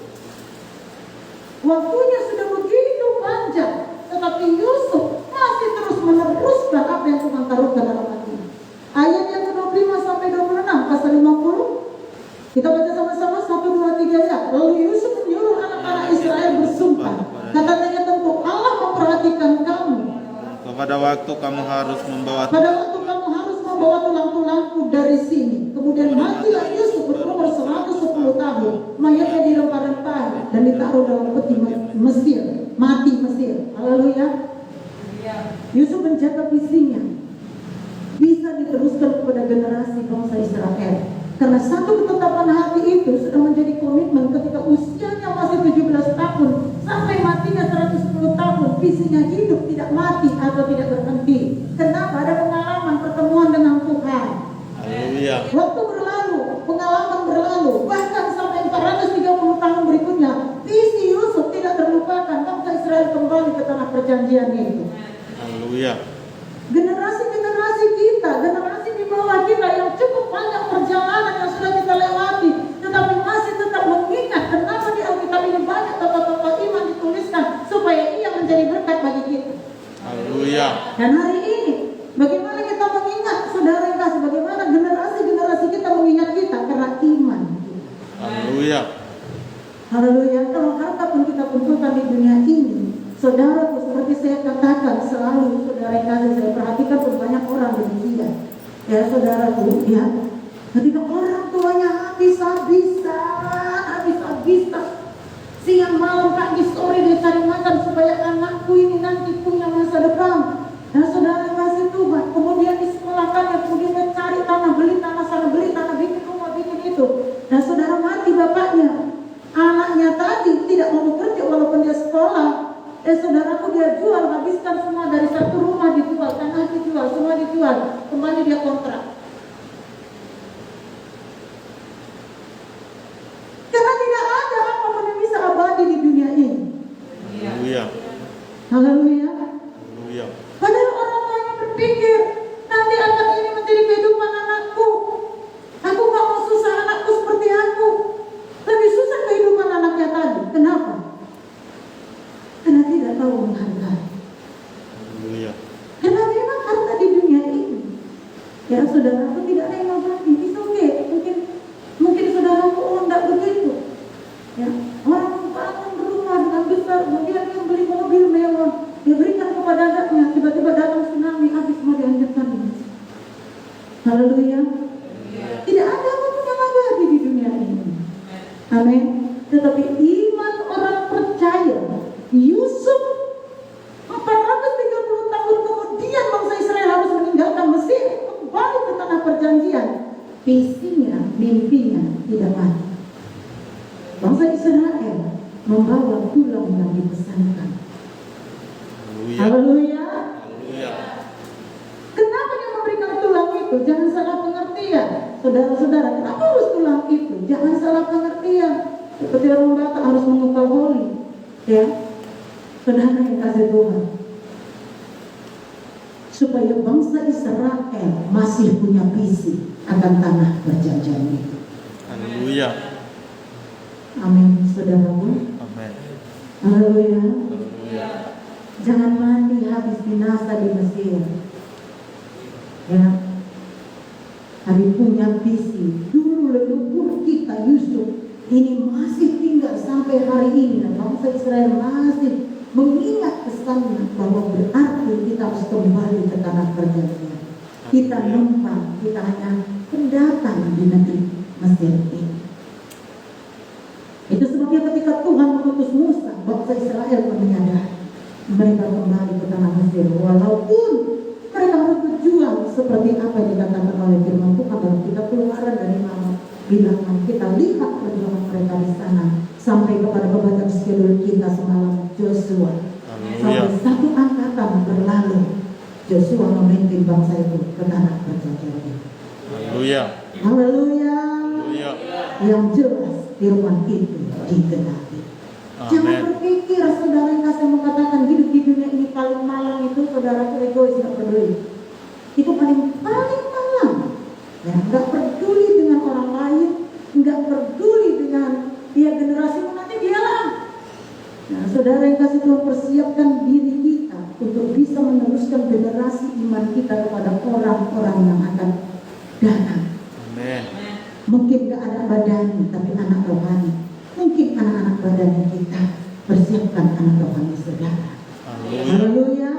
[SPEAKER 1] Waktunya sudah begitu panjang, tetapi Yusuf masih terus meneruskan apa yang Tuhan taruhkan dalam hatinya. Ayat yang ke-25 sampai 26, pasal 50. Kita baca sama-sama 1, 2, 3 ya. Lalu Yusuf menyuruh anak-anak Israel bersumpah. Katanya tentu Allah memperhatikan kamu.
[SPEAKER 2] Pada waktu kamu harus membawa
[SPEAKER 1] Pada waktu kamu harus membawa tulang-tulangku dari sini. Kemudian matilah Yusuf berumur 110 tahun. Mayatnya dirempah-rempahi dan ditaruh dalam peti Mesir. Mati Mesir. Haleluya. Yusuf menjaga visinya. Bisa diteruskan kepada generasi bangsa Israel. Karena satu ketetapan hati itu sudah menjadi komitmen ketika usianya masih 17 tahun sampai matinya 110 tahun, visinya hidup tidak mati atau tidak berhenti. Kenapa? Ada pengalaman pertemuan dengan Tuhan.
[SPEAKER 2] Haleluya.
[SPEAKER 1] Waktu berlalu, pengalaman berlalu, bahkan sampai 430 tahun berikutnya, visi Yusuf tidak terlupakan. Bangsa Israel kembali ke tanah perjanjian itu.
[SPEAKER 2] Haleluya.
[SPEAKER 1] Generasi-generasi kita, generasi di bawah kita yang cukup banyak perjalanan yang sudah kita lewati, tetapi masih tetap mengingat. Kenapa di Alkitab ini banyak tokoh-tokoh iman dituliskan supaya ia menjadi berkat bagi kita.
[SPEAKER 2] Haleluya.
[SPEAKER 1] Dan hari ini, bagaimana kita mengingat saudara yang kasih, bagaimana generasi-generasi kita mengingat kita karena iman.
[SPEAKER 2] Haleluya.
[SPEAKER 1] Haleluya. Kalau harta pun kita kumpulkan di dunia ini, saudaraku, seperti saya katakan selalu, saudara yang kasih, saya perhatikan pun banyak orang demikian. Ya saudaraku, ya, ketika orang tuanya habis-habisan, siang malam pagi sore dia cari makan supaya anakku ini nanti punya masa depan. Dan saudara kasih Tuhan, kemudian disekolahkannya, kemudian dia cari tanah, beli tanah sana, beli tanah, bikin rumah, bikin itu. Dan saudara mati bapaknya, anaknya tadi tidak mau bekerja walaupun dia sekolah. Saudaraku, dia jual, habiskan semua, dari satu rumah dijual, tanah dijual, semua dijual, kembali dia kontrak. Karena tidak ada apapun yang bisa abadi di dunia ini.
[SPEAKER 2] Haleluya.
[SPEAKER 1] Haleluya.
[SPEAKER 2] Haleluya.
[SPEAKER 1] Padahal orang tuanya berpikir, nanti anak ini menjadi kehidupan anakku. Aku gak mau susah anakku seperti aku. Lebih susah kehidupan anaknya tadi. Kenapa? Karena tidak tahu menghargai.
[SPEAKER 2] Haleluya.
[SPEAKER 1] Karena memang harta di dunia ini, ya saudaraku, tidak ada yang abadi. Itu oke. Mungkin saudaraku, oh tidak begitu. Ya, orang membangun rumah dengan besar, kemudian dia beli mobil mewah, dia berikan kepada anaknya, tiba-tiba datang tsunami, habis semua dihancurkan. Haleluya. Tidak ada apapun yang abadi di dunia ini. Amin. Tetapi iman orang percaya, Yusuf 430 tahun kemudian bangsa Israel harus meninggalkan Mesir, kembali ke tanah perjanjian. Visinya, mimpinya tidak mati. Bangsa Israel membawa tulang yang dipesankan.
[SPEAKER 2] Haleluya.
[SPEAKER 1] Haleluya.
[SPEAKER 2] Haleluya.
[SPEAKER 1] Kenapa dia memberikan tulang itu? Jangan salah mengerti. saudara-saudara, kenapa harus tulang itu? Jangan salah pengertian. Seperti orang Batak harus memukul holi, ya, saudara yang kasih Tuhan. Supaya bangsa Israel masih punya visi akan tanah perjanjian itu.
[SPEAKER 2] Haleluya.
[SPEAKER 1] Amin, saudaraku.
[SPEAKER 2] Amin.
[SPEAKER 1] Haleluya.
[SPEAKER 2] Haleluya.
[SPEAKER 1] Jangan mati habis binasa di Mesir. Ya, kami punya visi. Dulu leluhur kita Yusuf ini masih tinggal sampai hari ini, dan bangsa Israel masih mengingat pesannya bahwa berarti kita harus kembali ke tanah perjanjian. Kita numpang, kita hanya pendatang di negeri Mesir ini. Itu sebabnya ketika Tuhan mengutus Musa, bangsa Israel pun menyadari mereka kembali ke tanah Mesir, walaupun mereka harus berjuang seperti apa yang dikatakan oleh firman Tuhan dalam kitab Keluaran dari Mama. Bilangan kita lihat perjuangan mereka di sana sampai kepada pembacaan skedul kita semalam Joshua. Sampai satu angkatan berlalu, Joshua memimpin bangsa itu ke tanah perjanjian.
[SPEAKER 2] Haleluya.
[SPEAKER 1] Haleluya.
[SPEAKER 2] Haleluya.
[SPEAKER 1] Yang jelas firman itu digenapi. Jangan berpikir saudara yang kasih mengatakan hidup di dunia ini paling malang itu saudara egois, nggak peduli. Itu paling malang. Ya, nggak peduli dengan orang lain, nggak peduli dengan dia generasi nanti dialah. Nah, saudara yang kasih Tuhan, persiapkan diri kita untuk bisa meneruskan generasi iman kita kepada orang-orang yang akan datang.
[SPEAKER 2] Amin.
[SPEAKER 1] Mungkin nggak ada badannya, tapi anak rohani. Mungkin anak-anak badannya kita. Persiapkan anak rohani saudara. Haleluya.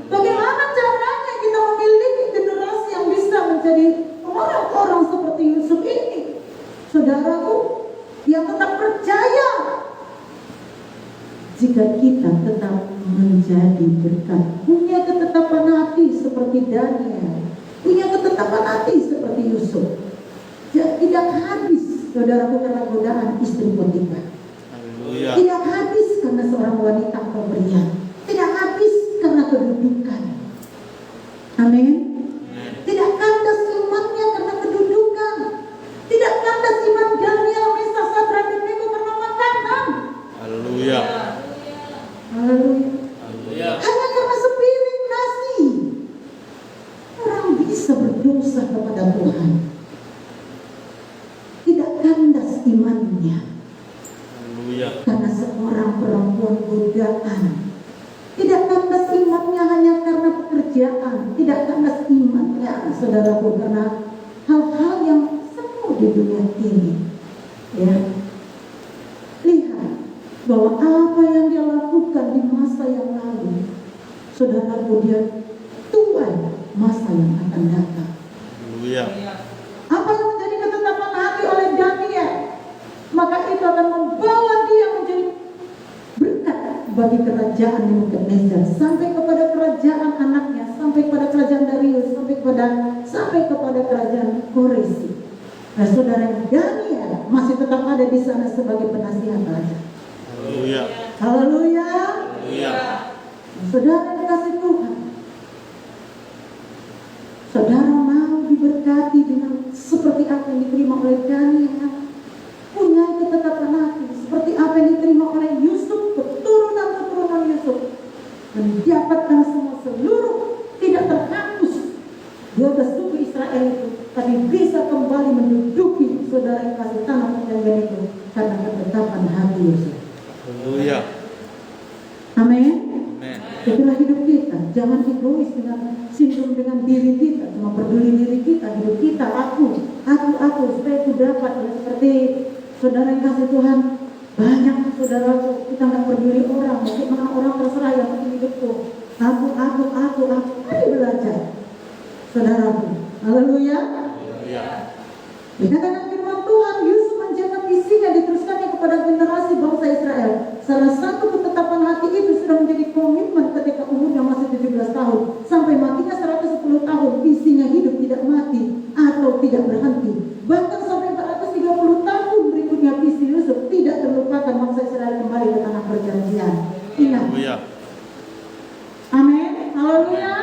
[SPEAKER 1] Bagaimana caranya kita memiliki generasi yang bisa menjadi orang-orang seperti Yusuf ini? Saudaraku, yang tetap percaya. Jika kita tetap menjadi berkat, punya ketetapan hati seperti Daniel, punya ketetapan hati seperti Yusuf, tidak habis saudaraku karena godaan istri Potifar, tidak habis karena seorang wanita pemberian, tidak habis karena kedudukan. Amin. Tidak kandas imannya karena kedudukan, tidak kandas iman Daniel, Meshach, Sadrak, Abednego karena makanan.
[SPEAKER 2] Haleluya.
[SPEAKER 1] Haleluya. Hanya karena sepiring nasi orang bisa berdosa kepada Tuhan. Tidak kandas imannya.
[SPEAKER 2] Haleluya.
[SPEAKER 1] Karena seorang perempuan godaan. Tidak kandas imannya hanya karena pekerjaan. Tidak kandas imannya saudaraku karena hal-hal yang semu di dunia ini. Ya, lihat bahwa apa yang dia lakukan di masa yang lalu, saudaraku, dia tuai masa yang akan datang.
[SPEAKER 2] Haleluya.
[SPEAKER 1] Apa yang menjadi ketetapan hati oleh Daniel, maka itu akan membawa dia menjadi berkat bagi kerajaan Nebukadnezar, sampai kepada kerajaan anaknya, sampai kepada kerajaan Darius, sampai kepada kerajaan Koreshi. Nah, saudara, Daniel masih tetap ada di sana sebagai penasihat raja.
[SPEAKER 2] Haleluya.
[SPEAKER 1] Haleluya.
[SPEAKER 2] Haleluya.
[SPEAKER 1] Saudara dikasih Tuhan, saudara mau diberkati dengan seperti apa yang diterima oleh Daniel, punya ketetapan hati seperti apa yang diterima oleh Yusuf, keturunan Yusuf, mendapatkan semua seluruh, tidak terhapus 12 suku Israel itu, tapi bisa kembali menduduki saudara yang kasih tanah perjanjian itu karena ketetapan hati Yusuf.
[SPEAKER 2] Haleluya.
[SPEAKER 1] Amin.
[SPEAKER 2] Amin.
[SPEAKER 1] Itulah hidup kita. Jangan egois dengan sindrom dengan diri kita, cuma peduli diri kita, hidup kita, aku supaya aku dapat. Ya, seperti saudara yang kasih Tuhan, banyak saudara kita nggak peduli orang, bagaimana orang terserah yang penting hidupku. Aku. Mari belajar, saudaraku. Haleluya.
[SPEAKER 2] Haleluya.
[SPEAKER 1] Dikatakan firman Tuhan, Yusuf menjaga visinya diteruskannya kepada generasi bangsa Israel. Salah satu ketetapan hati itu sudah menjadi komitmen ketika umurnya masih 17 tahun sampai matinya 110 tahun. Visinya hidup tidak mati atau tidak berhenti. Bahkan sampai 430 tahun berikutnya visi Yusuf tidak terlupakan, bangsa Israel kembali ke tanah perjanjian. Ingat. Amin. Haleluya.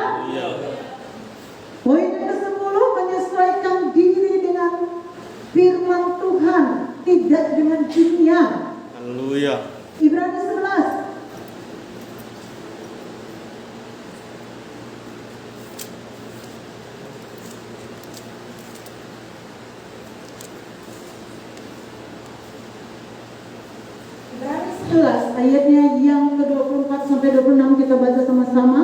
[SPEAKER 1] Poin yang ke-10, menyesuaikan diri dengan 11 ayatnya yang ke-24 sampai 26 kita baca sama-sama.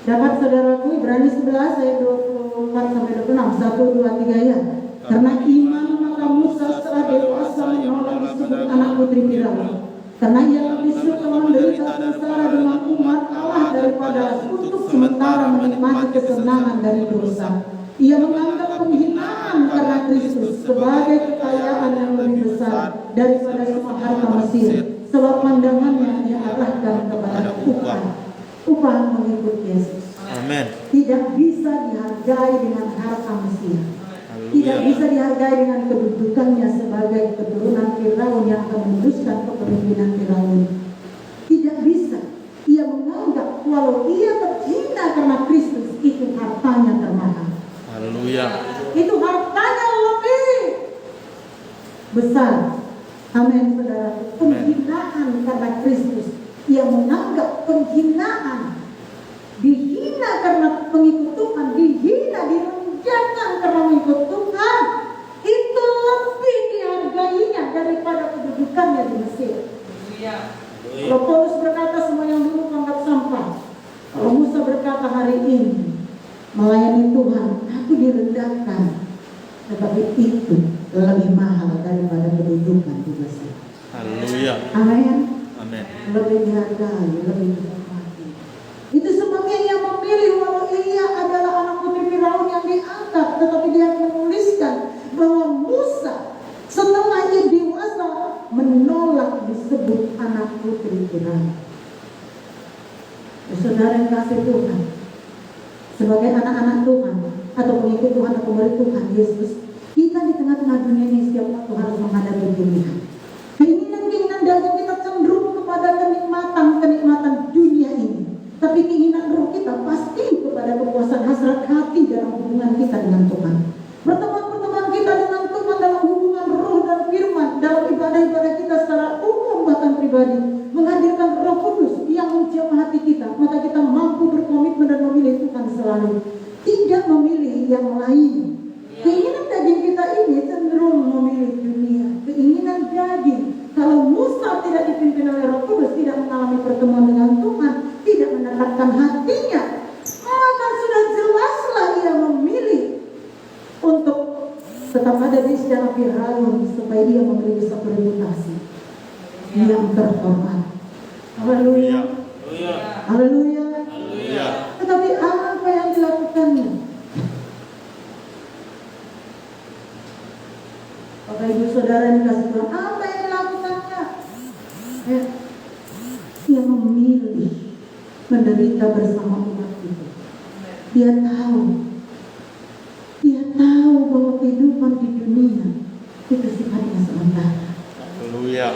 [SPEAKER 1] Dapat saudaraku, Ibrani 11 ayat 24 sampai 26. 1, 2, 3 ya. Karena iman maka Musa setelah dewasa menolak disebut anak putri Firaun. Karena ia lebih suka menderita sengsara dengan umat Allah daripada untuk sementara menikmati kesenangan dari dosa. Ia menganggap penghinaan karena Kristus sebagai kekayaan yang lebih besar daripada semua harta Mesir. Sebab pandangannya ia arahkan kepada upah mengikut Yesus.
[SPEAKER 2] Amin.
[SPEAKER 1] Tidak bisa dihargai dengan harta Mesir. Tidak bisa dihargai dengan kedudukannya sebagai keturunan Firaun yang akan meneruskan kepemimpinan Firaun. Tidak bisa. Ia menganggap walau ia terhina karena Kristus, itu hartanya termahal.
[SPEAKER 2] Haleluya.
[SPEAKER 1] Itu hartanya lebih besar. Amin, saudara. Penghinaan karena Kristus. Ia menganggap penghinaan, dihina karena pengikut Tuhan, dihina, direndahkan karena mengikut Tuhan, itu lebih dihargainya daripada kedudukannya di Mesir. Kalau Paulus berkata semua yang dulu anggap sampah, kalau Musa berkata hari ini melayani Tuhan, aku direndahkan, tetapi itu lebih mahal daripada kedudukan di Mesir.
[SPEAKER 2] Haleluya.
[SPEAKER 1] Amin.
[SPEAKER 2] Amin.
[SPEAKER 1] Lebih dihargai, lebih dihormati. Itu sebabnya ia memilih walau ia adalah anak putri Firaun yang diangkat, tetapi dia menuliskan bahwa Musa setelah ia dewasa menolak disebut anak putri Firaun. Saudara yang kasih Tuhan, sebagai anak-anak Tuhan atau pengikut Tuhan atau murid Tuhan Yesus, kita di tengah-tengah dunia ini setiap waktu harus menghadapi pilihan. Keinginan daging kita cenderung kepada kenikmatan dunia ini, tapi keinginan roh kita pasti kepada kepuasan hasrat hati dalam hubungan kita dengan Tuhan. Pertemuan-pertemuan kita dengan Tuhan dalam hubungan roh dan firman, dalam ibadah-ibadah kita secara umum bahkan pribadi, menghadirkan Roh Kudus yang menjamah hati kita, maka kita mampu berkomitmen dan memilih Tuhan selalu, tidak memilih yang lain. Keinginan daging kita ini cenderung memilih dunia, keinginan daging. Kalau Musa tidak dipimpin oleh Roh Kudus, tidak mengalami pertemuan dengan Tuhan, tidak menetapkan hatinya, maka sudah jelaslah ia memilih untuk tetap ada di sejarah Firaun supaya dia memiliki satu reputasi yang terhormat. Haleluya. Haleluya. Tetapi apa yang dilakukannya? Bapak Ibu Saudara yang dikasih Tuhan, apa yang dilakukannya? Dia memilih menderita bersama umat itu. Dia tahu bahwa kehidupan di dunia itu sifatnya sementara.
[SPEAKER 2] Haleluya.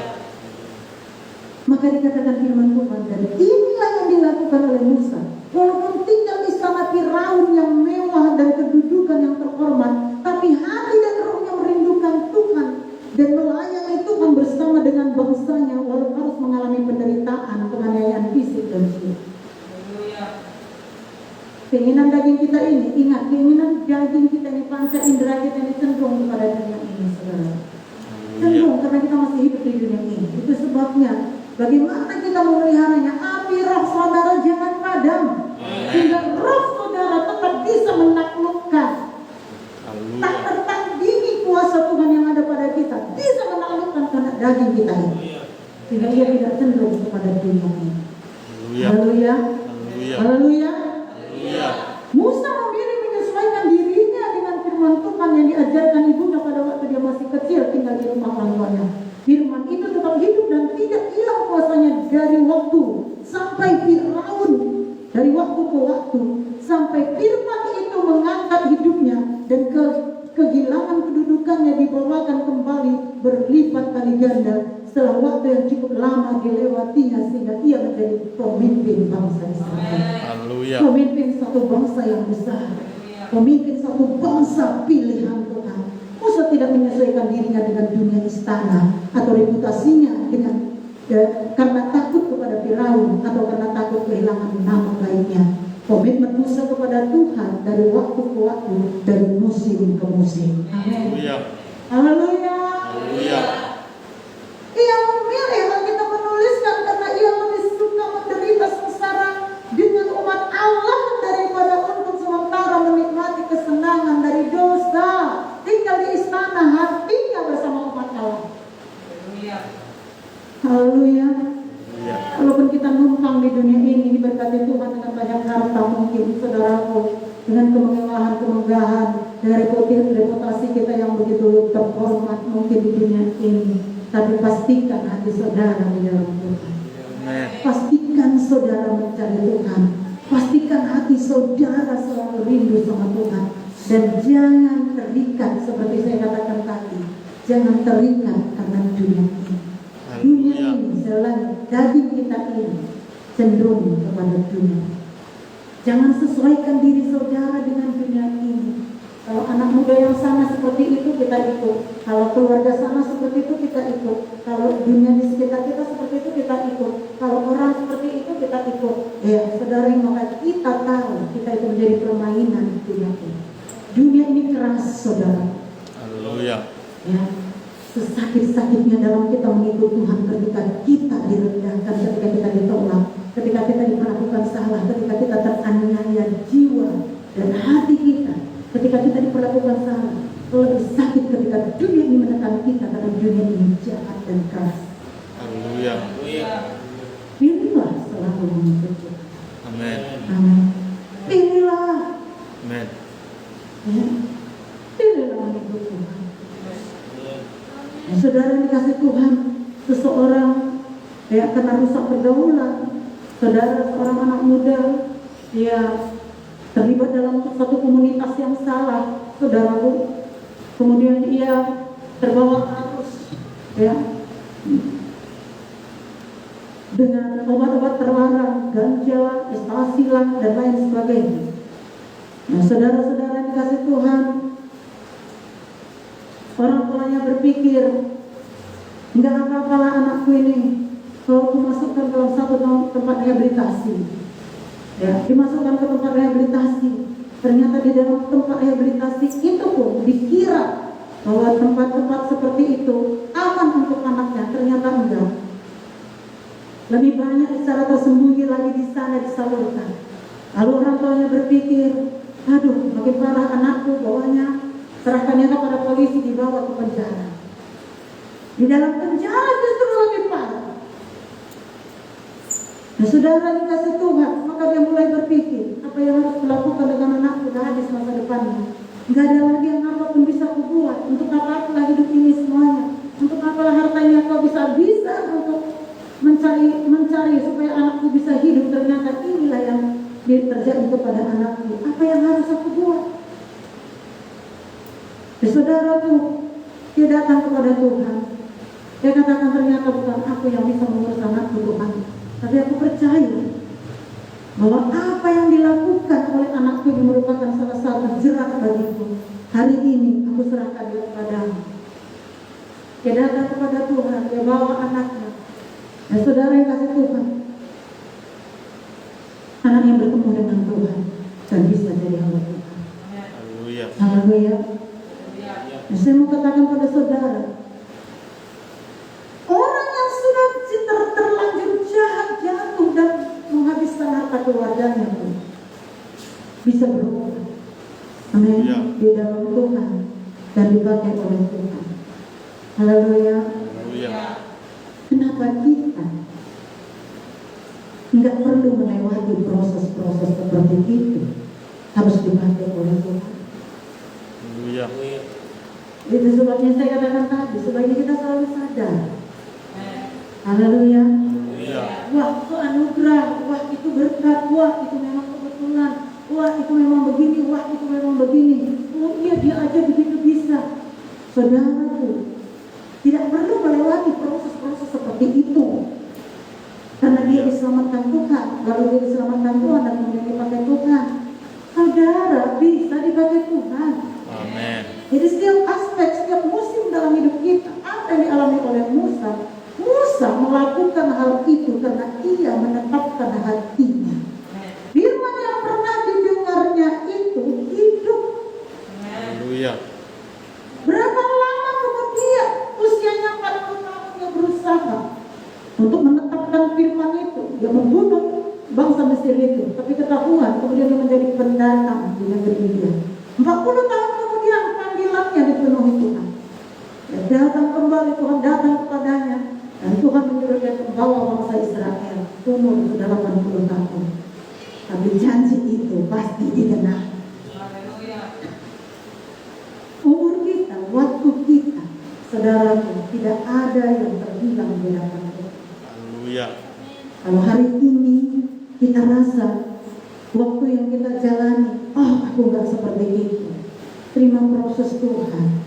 [SPEAKER 1] Maka dikatakan firman Tuhan tadi, inilah yang dilakukan oleh Musa. Walaupun tinggal di istana Firaun yang mewah dan kedudukan yang terhormat, tapi hati dan rohnya merindukan Tuhan dan melayani Tuhan bersama dengan bangsanya, walaupun harus mengalami penderitaan, penganiayaan fisik dan jiwa. Keinginan daging kita ini, ingat, keinginan daging kita ini, panca indera kita ini cenderung kepada dunia ini, saudara. Cenderung karena kita masih hidup di dunia ini. Itu sebabnya bagaimana kita memeliharanya? Api roh saudara jangan padam, sehingga roh saudara tetap bisa menaklukkan. Tak tertandingi kuasa Tuhan yang ada pada kita, bisa menaklukkan karena daging kita ini, sehingga ia tidak cenderung kepada dunia ini. Haleluya. Haleluya. Musa memilih menyesuaikan dirinya dengan firman Tuhan yang diajarkan ibunya pada waktu dia masih kecil tinggal di rumah orang tuanya. Firman itu tetap hidup dan tidak hilang kuasanya dari waktu sampai Firaun, dari waktu ke waktu, sampai firman itu mengangkat hidupnya dan kehilangan kedudukannya dibawakan kembali berlipat kali ganda setelah waktu yang cukup lama dilewatinya, sehingga ia menjadi pemimpin bangsa Israel. Pemimpin satu bangsa yang besar, pemimpin satu bangsa pilihan Tuhan. Musa tidak menyesuaikan dirinya dengan dunia istana atau reputasinya dengan karena takut kepada Firaun atau karena takut kehilangan nama baiknya. Komitmen Musa kepada Tuhan dari waktu ke waktu, dari musim ke musim. Amin. Haleluya. Ia memilih, Alkitab menulis harta mungkin saudaraku, dengan kemewahan, dengan reputasi kita yang begitu terhormat mungkin di dunia ini. Tapi pastikan hati saudara di dalam Tuhan. Pastikan saudara mencari Tuhan. Pastikan hati saudara selalu rindu sama Tuhan. Dan jangan terikat seperti saya katakan tadi. Jangan terikat karena dunia ini. Dunia ini selain daging kita ini cenderung kepada dunia. Jangan sesuaikan diri saudara dengan dunia ini. Kalau anak muda yang sama seperti itu kita ikut. Kalau keluarga sama seperti itu kita ikut. Kalau dunia di sekitar kita seperti itu kita ikut. Kalau orang seperti itu kita ikut. Ya, saudara yang maka kita tahu kita itu menjadi permainan di dunia ini. Dunia ini keras, saudara.
[SPEAKER 2] Haleluya.
[SPEAKER 1] Ya, sesakit-sakitnya dalam kita mengikut Tuhan ketika kita direndahkan, ketika kita ditolak, ketika kita diperlakukan salah, ketika kita teraniaya jiwa dan hati kita, ketika kita diperlakukan salah. Lebih sakit ketika dunia ini menekan kita karena dunia ini jahat dan keras.
[SPEAKER 2] Haleluya.
[SPEAKER 1] Pilihlah selalu mengikut Tuhan.
[SPEAKER 2] Amin.
[SPEAKER 1] Amin. Pilihlah.
[SPEAKER 2] Amin.
[SPEAKER 1] Ya. Pilihlah mengikut Tuhan. Saudara dikasih Tuhan, seseorang kena rusak pergaulan, saudara seorang anak muda, terlibat dalam satu komunitas yang salah, saudaraku, kemudian ia terbawa arus, dengan obat-obat terlarang, ganja, ekstasi dan lain sebagainya. Nah, saudara-saudara dikasih Tuhan, orang tuanya berpikir, enggak apa-apalah anakku ini, kalau aku masukkan dalam satu tempat rehabilitasi, dimasukkan ke tempat rehabilitasi. Ternyata di dalam tempat rehabilitasi itu pun dikira bahwa tempat-tempat seperti itu aman untuk anaknya, ternyata enggak. Lebih banyak secara tersembunyi lagi di sana disalurkan. Lalu orang tuanya berpikir, aduh, makin parah anakku, bawahnya serahkannya kepada polisi, dibawa ke penjara. Di dalam penjara justru lebih parah. Nah, saudara dikasih Tuhan, maka dia mulai berpikir, apa yang harus kulakukan dengan anakku, dah habis masa depannya. Enggak ada lagi yang apapun bisa aku buat. Untuk apa aku hidup ini semuanya? Untuk apa harta ini aku bisa untuk mencari supaya anakku bisa hidup. Ternyata inilah yang terjadi kepada anakku. Apa yang harus aku buat? Saudaraku, dia datang kepada Tuhan. Dia katakan, ternyata bukan aku yang bisa mengurus anakku, Tuhan, tapi aku percaya bahwa apa yang dilakukan oleh anakku ini merupakan salah satu jerat bagiku. Hari ini aku serahkan dia kepadamu. Dia datang kepada Tuhan, dia bawa anaknya. Dan saudara yang kasih Tuhan, anak yang bertemu dengan Tuhan dan bisa jadi hamba Tuhan.
[SPEAKER 2] Haleluya.
[SPEAKER 1] Haleluya. Saya mau katakan pada saudara, orang yang sudah terlanjur jahat, jatuh dan menghabiskan harta keluarganya pun bisa berubah. Amin.
[SPEAKER 2] Ya.
[SPEAKER 1] Di dalam Tuhan dan dipakai oleh Tuhan. Haleluya.
[SPEAKER 2] Haleluya.
[SPEAKER 1] Kenapa kita nggak perlu melewati proses-proses seperti itu? Harus dipakai oleh Tuhan.
[SPEAKER 2] Haleluya.
[SPEAKER 1] Itu sebabnya saya katakan tadi, sebaiknya kita selalu sadar. Haleluya.
[SPEAKER 2] Haleluya.
[SPEAKER 1] Wah, itu anugerah, wah itu berkat, wah itu memang kebetulan, wah itu memang begini, wah itu memang begini. Oh iya, dia aja begitu bisa. Saudaraku, tidak perlu melewati proses-proses seperti itu. Karena dia diselamatkan Tuhan, lalu dia diselamatkan Tuhan dan kemudian dipakai Tuhan. Saudara bisa dipakai Tuhan.
[SPEAKER 2] Amin.
[SPEAKER 1] Jadi setiap aspek, setiap musim dalam hidup kita, apa yang dialami oleh Musa melakukan hal itu karena ia menetapkan hatinya. Firman yang pernah didengarnya itu hidup.
[SPEAKER 2] Haleluya.
[SPEAKER 1] Berapa lama kemudian usianya 40 tahun dia berusaha untuk menetapkan firman itu. Dia membunuh bangsa Mesir itu, tapi ketahuan kemudian dia menjadi pendatang di negeri India. 40 tahun kemudian panggilannya dipenuhi Tuhan. Dia datang kembali, Tuhan datang kepadanya. Dan Tuhan menyuruh dia membawa bangsa Israel umur 80 tahun. Tapi janji itu pasti digenapi. Umur kita, waktu kita, saudaraku, tidak ada yang terhilang di hadapan Tuhan.
[SPEAKER 2] Haleluya.
[SPEAKER 1] Kalau hari ini kita rasa waktu yang kita jalani, oh aku nggak seperti itu, terima proses Tuhan.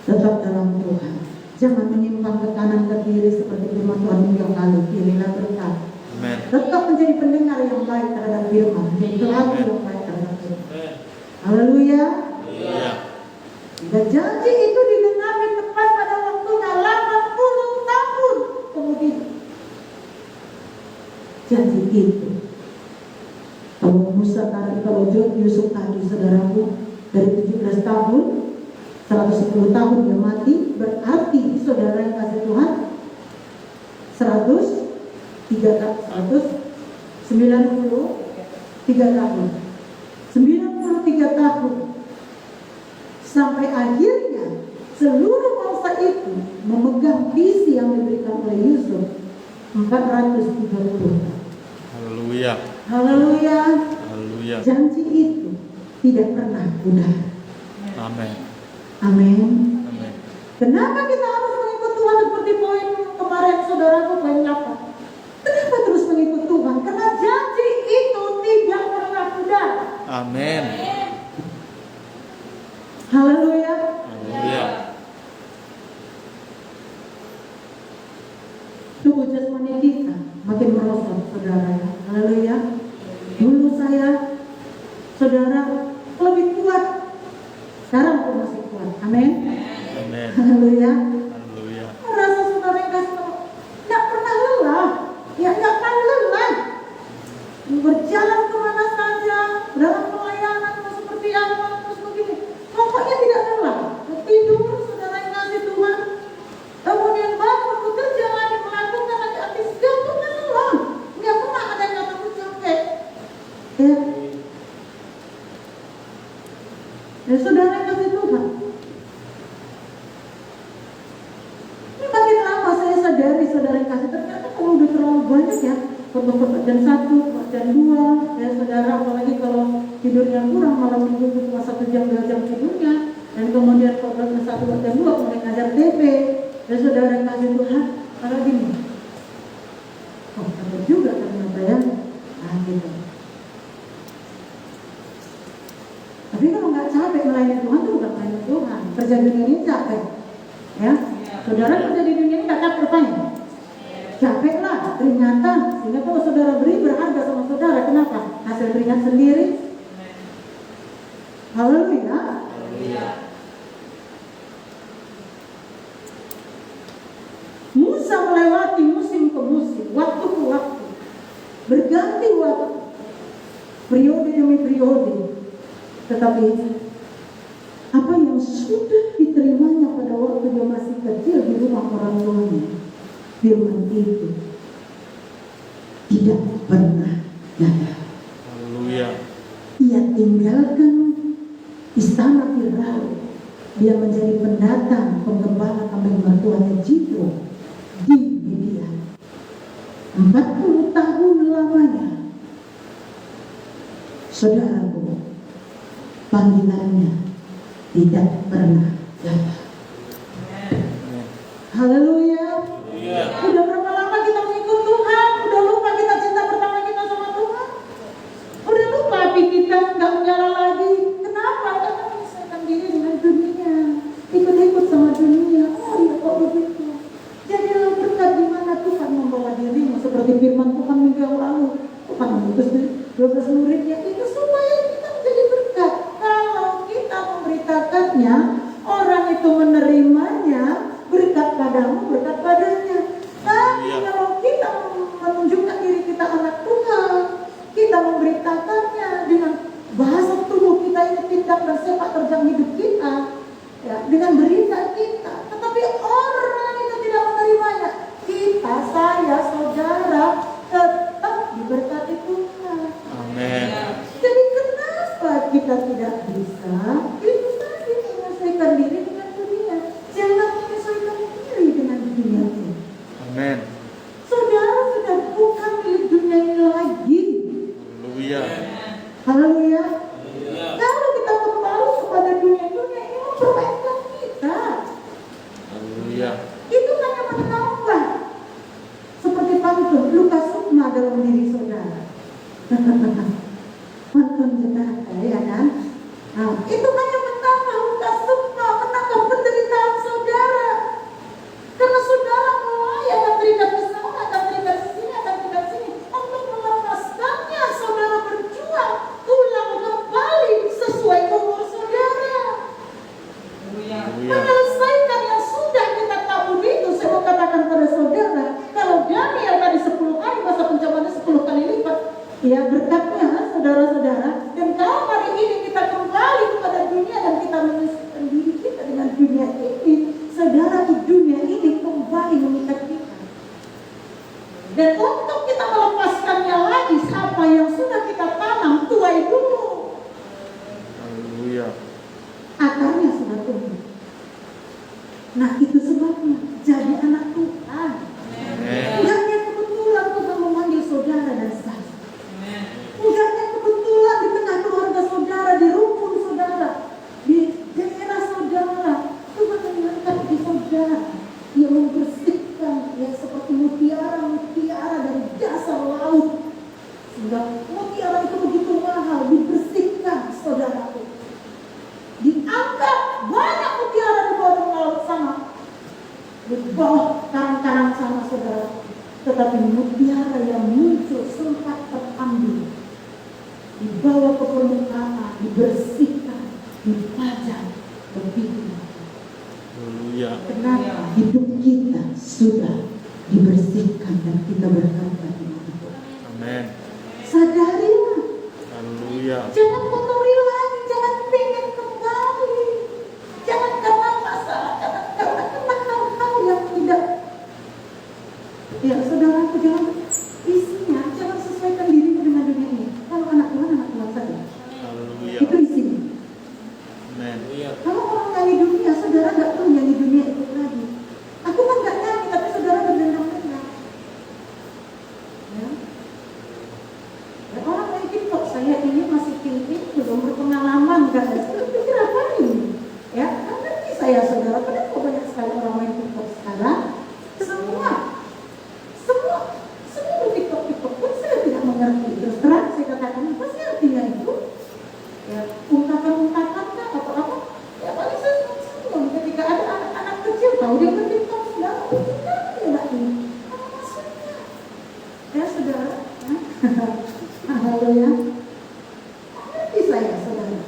[SPEAKER 1] Tetap dalam Tuhan. Jangan menyimpang ke kanan ke kiri seperti firman Tuhan yang kali. Pilihlah berkat.
[SPEAKER 2] Amen.
[SPEAKER 1] Tetap menjadi pendengar yang baik terhadap firman, menjadi pelaku yang baik terhadap firman. Haleluya.
[SPEAKER 2] Iya.
[SPEAKER 1] Dan janji itu digenapi tepat pada waktunya 80 tahun kemudian. Janji itu. Kalau Musa tadi, kalau Yusuf tadi, saudaraku, dari 17 tahun, 110 tahun dia mati, berarti saudara yang kasih Tuhan 193 tahun. 93 tahun. Sampai akhirnya seluruh bangsa itu memegang visi yang diberikan oleh Yusuf 430 tahun.
[SPEAKER 2] Haleluya.
[SPEAKER 1] Haleluya.
[SPEAKER 2] Haleluya.
[SPEAKER 1] Janji itu tidak pernah pudar.
[SPEAKER 2] Amin.
[SPEAKER 1] Amin.
[SPEAKER 2] Amin.
[SPEAKER 1] Kenapa kita harus mengikut Tuhan seperti poin kemarin saudaraku, poin 8? Kenapa terus mengikut Tuhan? Karena janji itu tidak pernah pudar.
[SPEAKER 2] Amin.
[SPEAKER 1] Haleluya.
[SPEAKER 2] Haleluya.
[SPEAKER 1] Tubuh jasmani kita makin merosot, saudara. Haleluya. Dulu saya, saudara, lebih kuat. Sekarang aku masih kuat. Amin.
[SPEAKER 2] Amin.
[SPEAKER 1] Haleluya.
[SPEAKER 2] Haleluya.
[SPEAKER 1] Rasa saudara yang kasih tahu, nggak pernah lelah. Ya nggak pernah lelah. Berjalan kemana saja, dalam pelayanan seperti apa, terus begini. Pokoknya tidak lelah. Tidur, saudara yang kasih Tuhan. Kemudian bangun, bekerja lagi, melakukan lagi aktivitas. Nggak pernah lelah. Nggak pernah ada yang kata capek. Ya. Ya saudara yang kasih Tuhan. Ini makin lama saya sadari, saudara yang kasih, ternyata kalau udah terlalu banyak ya, khotbah jam 1, jam 2, ya saudara, apalagi kalau tidurnya kurang, malam minggu itu cuma 1 jam, 2 jam tidurnya, dan kemudian khotbah jam 1, jam 2, kemudian ngajar TP, ya saudara yang kasih Tuhan, kalau gini, oh capek juga ternyata ya, nah gitu. Tapi kalau nggak capek melayani Tuhan itu bukan melayani Tuhan. Kerja di dunia ini capek, ya. Saudara kerja di dunia ini nggak capek rupanya. Capek lah, keringatan. Sehingga kalau saudara beri berharga sama saudara, kenapa? Hasil keringat sendiri. Haleluya. Musa melewati musim ke musim, waktu ke waktu, berganti waktu, periode demi periode. Tetapi apa yang sudah diterimanya pada waktu dia masih kecil di rumah orang tuanya, firman itu tidak pernah gagal.
[SPEAKER 2] Haleluya.
[SPEAKER 1] Ia tinggalkan istana Firaun. Dia menjadi pendatang, penggembala kambing mertuanya Jitro di Media. 40 tahun lamanya. Saudaraku, panggilannya tidak pernah gagal. Haleluya. Udah berapa lama kita mengikut Tuhan? Udah lupa kita cinta pertama kita sama Tuhan? Udah lupa api kita nggak menyala lagi? Kenapa? Karena menyelesaikan diri dengan dunia, ikut-ikut sama dunia. Oh iya kok begitu. Jadilah berkat di mana Tuhan membawa dirimu, seperti firman Tuhan minggu yang lalu. Tuhan mengutus 12 muridnya itu supaya kita menjadi berkat. Kalau kita memberitakannya, orang itu menerimanya, berkat padamu, berkat padanya. Tapi kalau kita menunjukkan diri kita anak Tuhan, kita memberitakannya dengan bahasa tubuh kita ini, tindak dan sepak terjang hidup kita, ya, dengan berita kita, tetapi orang itu tidak menerimanya, kita, saya, saudara tetap diberkati Tuhan.
[SPEAKER 2] Amin.
[SPEAKER 1] Jadi kenapa kita tidak bisa itu tadi menyelesaikan diri dengan dunia? menyelesaikan yang sudah kita tahu itu. Saya mau katakan pada saudara, kalau Daniel tadi 10 kali masa pencobaannya 10 kali lipat, ya berkatnya saudara-saudara. Dan kalau hari ini kita kembali kepada dunia dan kita menyelesaikan diri kita dengan dunia ini, saudara, di dunia ini kembali mengikat kita. Dan untuk kita melepaskannya lagi, apa yang sudah kita tanam, tuai dulu.
[SPEAKER 2] Haleluya.
[SPEAKER 1] Akarnya sudah tumbuh. Nah, itu sebabnya jadi anak Tuhan. Enggak hanya kebetulan Tuhan memanggil saudara dan saya. Enggak hanya kebetulan di tengah keluarga saudara, di rumpun saudara, di daerah saudara, Tuhan mengangkat di saudara. Dia membersihkan, ya seperti mutiara dari dasar laut. Sehingga mutiara itu begitu mahal, dibersihkan saudaraku. Diangkat banyak mutiara di bawah laut sana, di bawah karang-karang sana saudara. Tetapi mutiara yang muncul sempat terambil, dibawa ke permukaan, dibersihkan, dipajang begitu.
[SPEAKER 2] Haleluya.
[SPEAKER 1] Kenapa hidup kita sudah dibersihkan dan kita berkata itu.
[SPEAKER 2] Amin.
[SPEAKER 1] Sadarilah.
[SPEAKER 2] Haleluya.
[SPEAKER 1] Jangan kotori lagi, jangan pengen kembali. Jangan karena masalah, karena hal-hal yang tidak. Ya saudaraku, jangan isinya, jangan sesuaikan dirimu dengan dunia ini. Kalau anak Tuhan saja.
[SPEAKER 2] Haleluya.
[SPEAKER 1] Itu isinya.
[SPEAKER 2] Amin.
[SPEAKER 1] Kalau orang nyanyi dunia, saudara nggak perlu nyanyi dunia itu lagi. Aku kan nggak nyanyi, tapi saudara berdendam-dendam. Ya. Ya, orang mungkin kok saya ini masih tinggi, belum berpengalaman kan? Saya pikir apa ini? Ya, kan ngerti saya saudara. Kenapa banyak sekali orang main TikTok sekarang? Semua bertiktok pun saya tidak mengerti. Terus terang saya katakan, apa sih artinya itu? Ya, ungkapan-ungkapan atau apa? Ya paling saya senang ketika ada anak-anak kecil tahu dia bertiktok sudah, dia nggak ini. Apa maksudnya? Ya saudara. Haleluya. Mengerti saya saudara.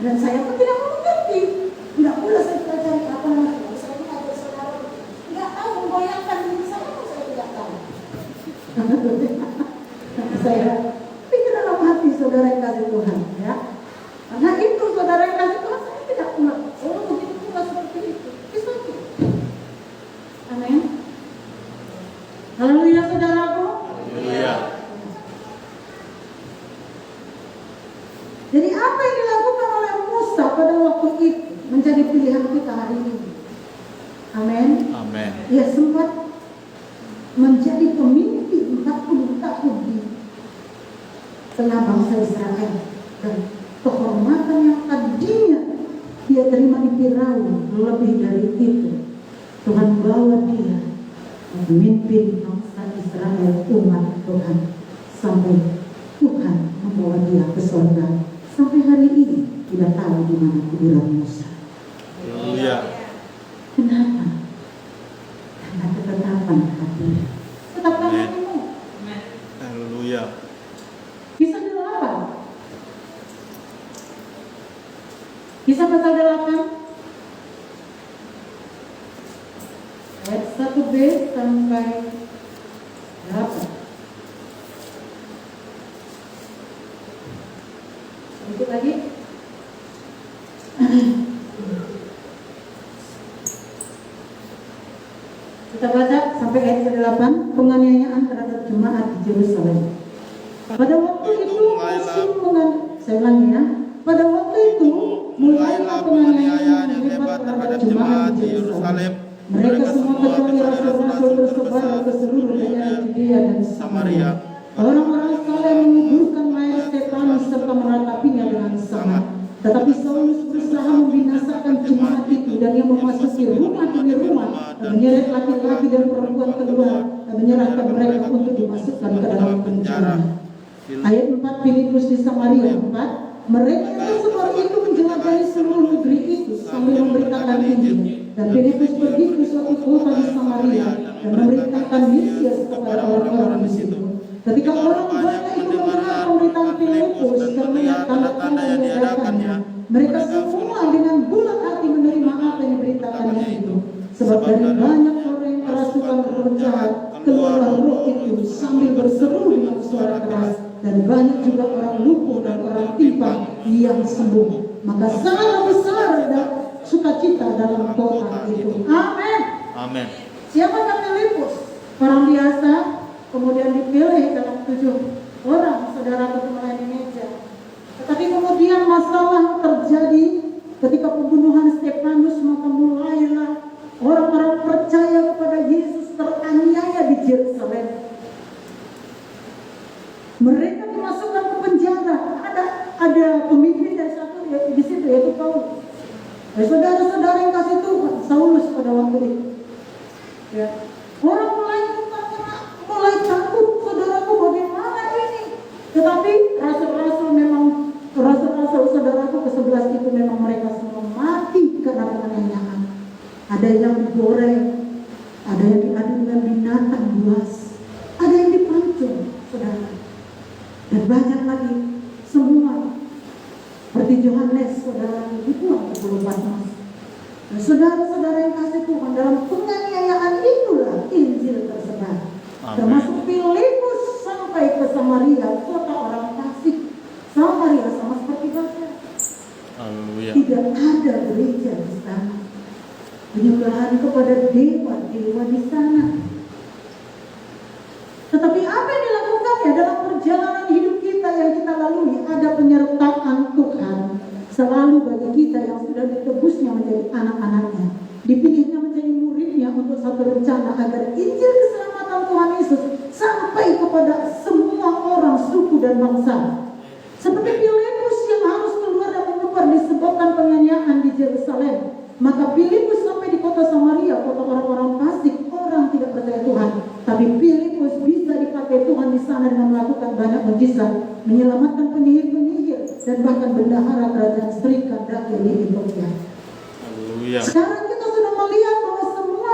[SPEAKER 1] Dan saya pun tidak mengerti. Tidak pula saya pelajari apa namanya. Saya mengajar saudara. Tidak tahu membayangkan diri saya pun saya tidak tahu. Saya pikir dalam hati saudara yang kasih Tuhan, ya. Karena itu saudara yang kasih Tuhan saya tidak pula. Oh begitu pula seperti itu. Itu. Amin. Haleluya saudaraku.
[SPEAKER 2] Haleluya.
[SPEAKER 1] Jadi apa yang dilakukan oleh Musa pada waktu itu menjadi pilihan kita hari ini. Amin.
[SPEAKER 2] Amin.
[SPEAKER 1] Ia sempat menjadi pemimpin 40 tahun di tengah bangsa Israel, dan kehormatan yang tadinya dia terima di Firaun lebih dari itu. Tuhan bawa dia memimpin bangsa Israel, umat Tuhan, sampai Tuhan membawa dia ke surga. Sampai hari ini tidak tahu di mana kuburan Musa.
[SPEAKER 2] Haleluya.
[SPEAKER 1] Kenapa? Karena ketetapan hati. Tetapkan hatimu.
[SPEAKER 2] Haleluya.
[SPEAKER 1] Kisah 8. Kisah pasal 8 ayat 1b sampai 8. Sedikit lagi. Kita baca sampai ayat ke-8, penganiayaan terhadap jemaat di Yerusalem. Pada waktu itu saya ulangi ya. Pada waktu itu mulailah penganiayaan yang hebat terhadap jemaat di Yerusalem. Mereka semua kecuali rasul-rasul tersebar ke seluruh daerah Judea dan Samaria. Orang-orang saleh menguburkan mayat Stefanus serta meratapinya dengan sangat. Tetapi Saulus berusaha membinasakan jemaat itu, dan ia memasuki rumah demi rumah dan menyeret laki-laki dan perempuan keluar dan menyerahkan mereka untuk dimasukkan ke dalam penjara. Ayat 4, Filipus di Samaria 4. Mereka yang tersebar itu menjelajahi seluruh negeri itu sambil memberitakan Injil. Dan Filipus pergi ke suatu kota di Samaria dan memberitakan Mesias kepada orang-orang di situ. Ketika orang banyak itu mendengar pemberitaan Filipus dan melihat tanda-tanda yang diadakannya, mereka semua dengan bulat hati Sebab dari banyak orang yang kerasukan roh jahat, keluarlah roh itu sambil berseru dengan suara keras, dan banyak juga orang lumpuh dan orang timpang yang sembuh. Maka sangat besar dan sukacita dalam kota itu. Amin.
[SPEAKER 2] Amin.
[SPEAKER 1] Siapakah Filipus? Orang biasa, kemudian dipilih dalam 7 orang saudara untuk melayani meja. Tetapi kemudian masalah terjadi ketika pembunuhan Stefanus, maka mulailah orang-orang percaya kepada Yesus teraniaya di Yerusalem. Mereka dimasukkan ke penjara. Ada pemimpin dari satu di situ, yaitu Paulus. Saudara-saudara yang kasih Tuhan, Saulus pada waktu itu. Ya. Orang mulai takut, saudaraku, bagaimana ini? Tetapi rasul-rasul saudaraku ke-11 itu memang mereka semua mati karena penganiayaan. Ada yang digoreng, ada yang diadu dengan binatang buas, ada yang dipancung, saudara. Dan banyak lagi, semua seperti Yohanes, saudara, dibuang ke pulau Patmos. Dan saudara-saudara yang kasih Tuhan, dalam penganiayaan itulah Injil tersebar.
[SPEAKER 2] Amen.
[SPEAKER 1] Termasuk Filipus sampai ke Samaria, kota orang fasik. Samaria sama seperti Basra.
[SPEAKER 2] Haleluya.
[SPEAKER 1] Tidak ada gereja di sana. Penyembahan kepada dewa-dewa di sana. Tetapi apa yang dilakukannya dalam perjalanan hidup kita yang kita lalui, ada penyertaan Tuhan selalu bagi kita yang sudah ditebusnya menjadi anak-anaknya, dipilihnya menjadi muridnya untuk satu rencana agar Injil keselamatan Tuhan Yesus sampai kepada semua orang, suku dan bangsa. Seperti Filipus yang harus keluar dan menyebar disebabkan penganiayaan di Yerusalem, maka Filipus sampai di kota Samaria, kota orang-orang fasik, orang tidak percaya Tuhan. Tapi Filipus bisa dipakai Tuhan di sana dengan melakukan banyak mujizat, menyelamatkan penyihir-penyihir dan bahkan bendahara kerajaan Sri Kadake di Ethiopia.
[SPEAKER 2] Haleluya.
[SPEAKER 1] Sekarang kita sudah melihat bahwa semua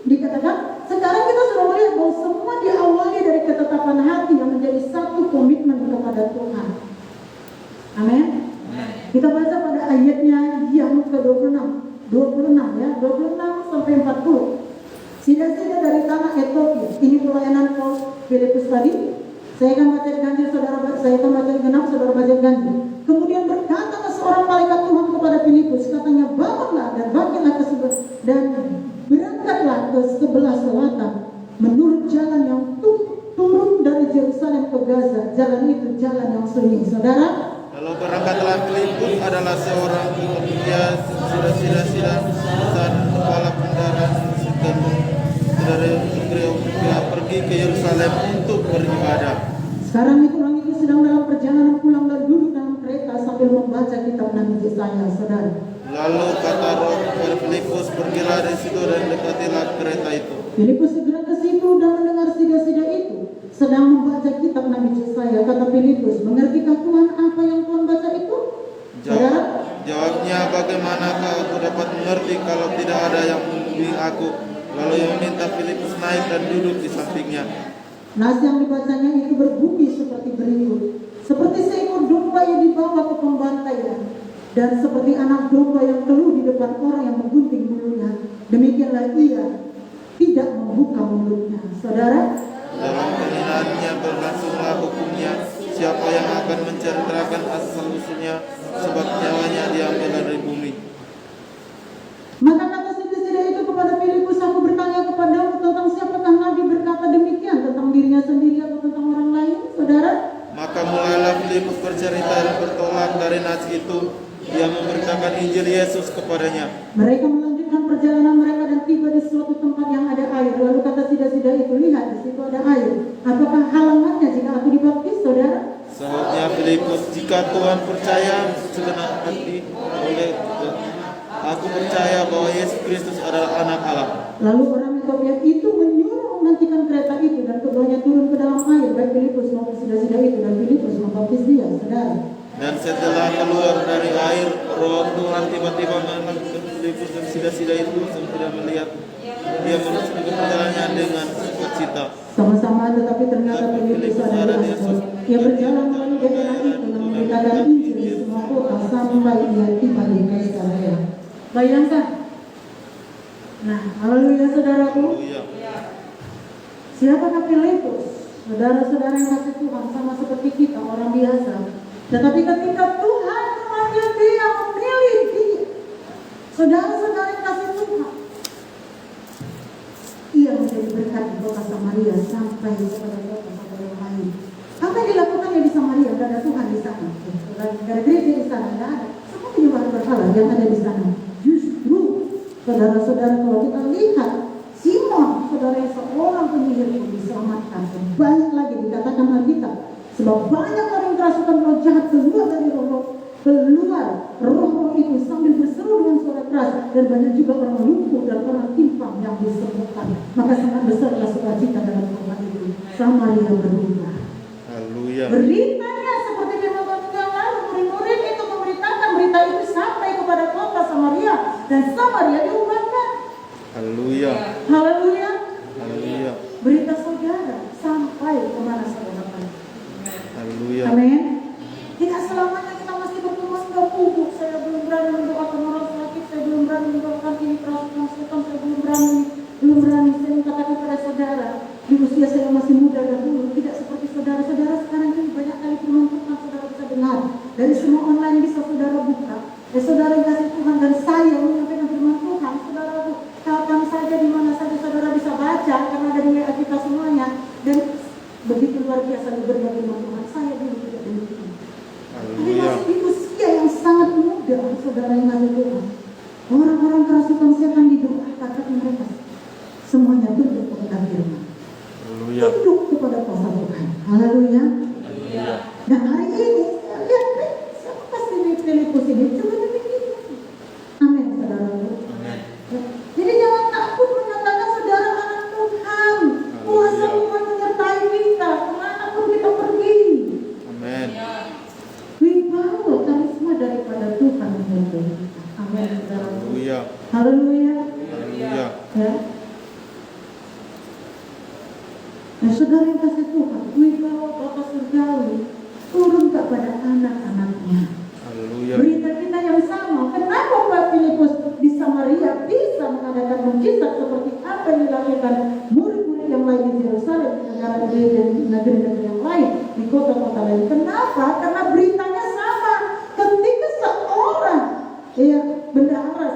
[SPEAKER 1] dikatakan, sekarang kita sudah melihat bahwa semua diawali dari ketetapan hati yang menjadi satu komitmen kepada Tuhan. Amin. Kita baca pada ayatnya yang ke-26 ya, 26 sampai 40. Sida-sida dari tanah Ethiopia. Ini pelayanan Filipus tadi. Saya akan baca ganjil, saya akan baca genap, saudara baca ganjil. Kemudian berkata seorang malaikat Tuhan kepada Filipus, katanya, bangunlah dan bangkitlah ke sebelah dan berangkatlah ke sebelah selatan menurut jalan yang turun dari Yerusalem ke Gaza. Jalan itu jalan yang sunyi, saudara.
[SPEAKER 2] Lalu berangkatlah Filipus adalah seorang dia sida dan kepala kendaraan dari Ethiopia pergi ke Yerusalem untuk beribadah.
[SPEAKER 1] Sekarang itu orang itu sedang dalam perjalanan pulang dan duduk dalam kereta sambil membaca kitab Nabi Yesaya, saudara.
[SPEAKER 2] Lalu kata roh kepada Filipus, pergilah dari situ dan dekatilah kereta itu.
[SPEAKER 1] Filipus segera ke situ dan mendengar sida-sida itu sedang membaca kitab Nabi Yesaya. Kata Filipus, mengertikah Tuhan apa yang Tuhan baca itu? Saudara?
[SPEAKER 2] Jawabnya, bagaimanakah aku dapat mengerti kalau tidak ada yang membimbing aku? Lalu ia meminta Filipus naik dan duduk di sampingnya.
[SPEAKER 1] Nas yang dibacanya itu berbunyi seperti berikut. Seperti seekor domba yang dibawa ke pembantaian, dan seperti anak domba yang keluh di depan orang yang menggunting bulunya, demikianlah ia tidak membuka mulutnya. Saudara,
[SPEAKER 2] dalam penghinaannya berlangsunglah hukumnya. Siapa yang akan menceritakan asal-usulnya, sebab nyawanya diambil dari bumi.
[SPEAKER 1] maka kata sida-sida itu kepada Filipus, aku bertanya kepadamu tentang siapakah Nabi berkata demikian, tentang dirinya sendiri atau tentang orang lain, saudara?
[SPEAKER 2] Maka mulailah Filipus bercerita dan bertolak dari nas itu. Dia memberitakan Injil Yesus kepadanya.
[SPEAKER 1] Mereka melanjutkan perjalanan mereka dan tiba di suatu tempat yang ada air. Lalu kata sida-sida itu, lihat di situ ada air. Apakah halangannya jika aku dibaptis, saudara?
[SPEAKER 2] Sahutnya Filipus, jika Tuhan percaya segenap hati, oleh aku percaya bahwa Yesus Kristus adalah anak Allah.
[SPEAKER 1] Lalu orang Ethiopia itu menyuruh menantikan kereta itu dan keduanya turun ke dalam air, baik Filipus maupun sida-sida itu, dan Filipus membaptis dia, saudara.
[SPEAKER 2] Dan setelah keluar dari air, Roh Tuhan tiba-tiba menangkap Filipus dan sida-sida itu langsung tidak melihat. Dia meneruskan perjalanannya dengan sukacita.
[SPEAKER 1] Sama-sama, tetapi ternyata Filipus ada di atas. Ia berjalan melalui daerah itu dan memberitakan Injil di semua kota sampai ia tiba di Kaisarea. Bayangkan, Nah, haleluya saudaraku.
[SPEAKER 2] Haleluya.
[SPEAKER 1] Siapakah Filipus? Saudara-saudara yang kasih Tuhan, sama seperti kita, orang biasa. Tetapi ketika Tuhan memanggil dia, memilih dia, saudara-saudara yang kasih Tuhan, ia menjadi berkat di kota Samaria sampai kepada kota-kota yang lain. Apa yang dilakukannya di Samaria? Tidak ada Tuhan di sana. Tidak ada gereja di sana, tidak ada. Semua penyembahan berhala yang ada di sana. Justru, saudara-saudara, kalau kita lihat Simon, saudara yang seorang penyihir pun diselamatkan. Dan banyak lagi dikatakan Alkitab. Sebab banyak orang kerasukan roh jahat keluar dari roh-roh itu sambil berseru dengan suara keras. Dan banyak juga orang lumpuh dan orang timpang yang disembuhkan. Maka sangat besarlah sukacita dalam kota itu. Samaria berubah.
[SPEAKER 2] Haleluya.
[SPEAKER 1] Beritanya seperti firman Tuhan yang lalu, murid-murid itu memberitakan berita itu sampai kepada kota Samaria. Dan Samaria diubahkan.
[SPEAKER 2] Haleluya.
[SPEAKER 1] Haleluya.
[SPEAKER 2] Haleluya.
[SPEAKER 1] Berita saudara sampai kemana saudara?
[SPEAKER 2] Haleluya.
[SPEAKER 1] Amin. Tidak selamanya kita mesti bertugas gabung. Saya belum berani mendoakan orang sakit, saya belum berani mendoakan ini kerasukan setan, saya belum berani. Saya mengatakan kepada saudara, di usia saya masih muda dahulu, tidak seperti saudara-saudara sekarang ini banyak kali firman Tuhan saudara bisa dengar. Dari semua online bisa saudara buka. Saudara yang kasih Tuhan dan saya menyampaikan firman Tuhan, saudara kapan saja di mana saja saudara bisa baca karena ada di WA kita semuanya. Dan begitu luar biasa libernya firman Tuhan. Saya dulu tidak demikian. Tapi masih di usia yang sangat muda, saudara yang kasih Tuhan. Orang-orang kerasukan setan didoakan kata mereka. Semuanya tunduk kepada firman. Tunduk kepada kuasa Tuhan. Haleluya. Dan hari ini saya lihat siapa pasti Filipus ini cuma demikian. Amin, saudara. Jadi jangan takut menyatakan saudara anak Tuhan. Kuasa Tuhan menyertai kita kemanapun kita pergi.
[SPEAKER 2] Amin.
[SPEAKER 1] Wibawa karisma daripada Tuhan menyertai kita. Amin, saudara.
[SPEAKER 2] Haleluya.
[SPEAKER 1] Haleluya.
[SPEAKER 2] Haleluya.
[SPEAKER 1] Ya. Nah, saudara yang kasih Tuhan, wibawa Bapa surgawi turun kepada anak-anaknya.
[SPEAKER 2] Haleluya.
[SPEAKER 1] Berita kita yang sama. Kenapa Pak Filipus di Samaria bisa mengadakan mukjizat seperti apa yang dilakukan murid-murid yang lain di Yerusalem, di negara-negara yang lain, di kota-kota lain? Kenapa? Karena beritanya sama. Ketika seorang bendahara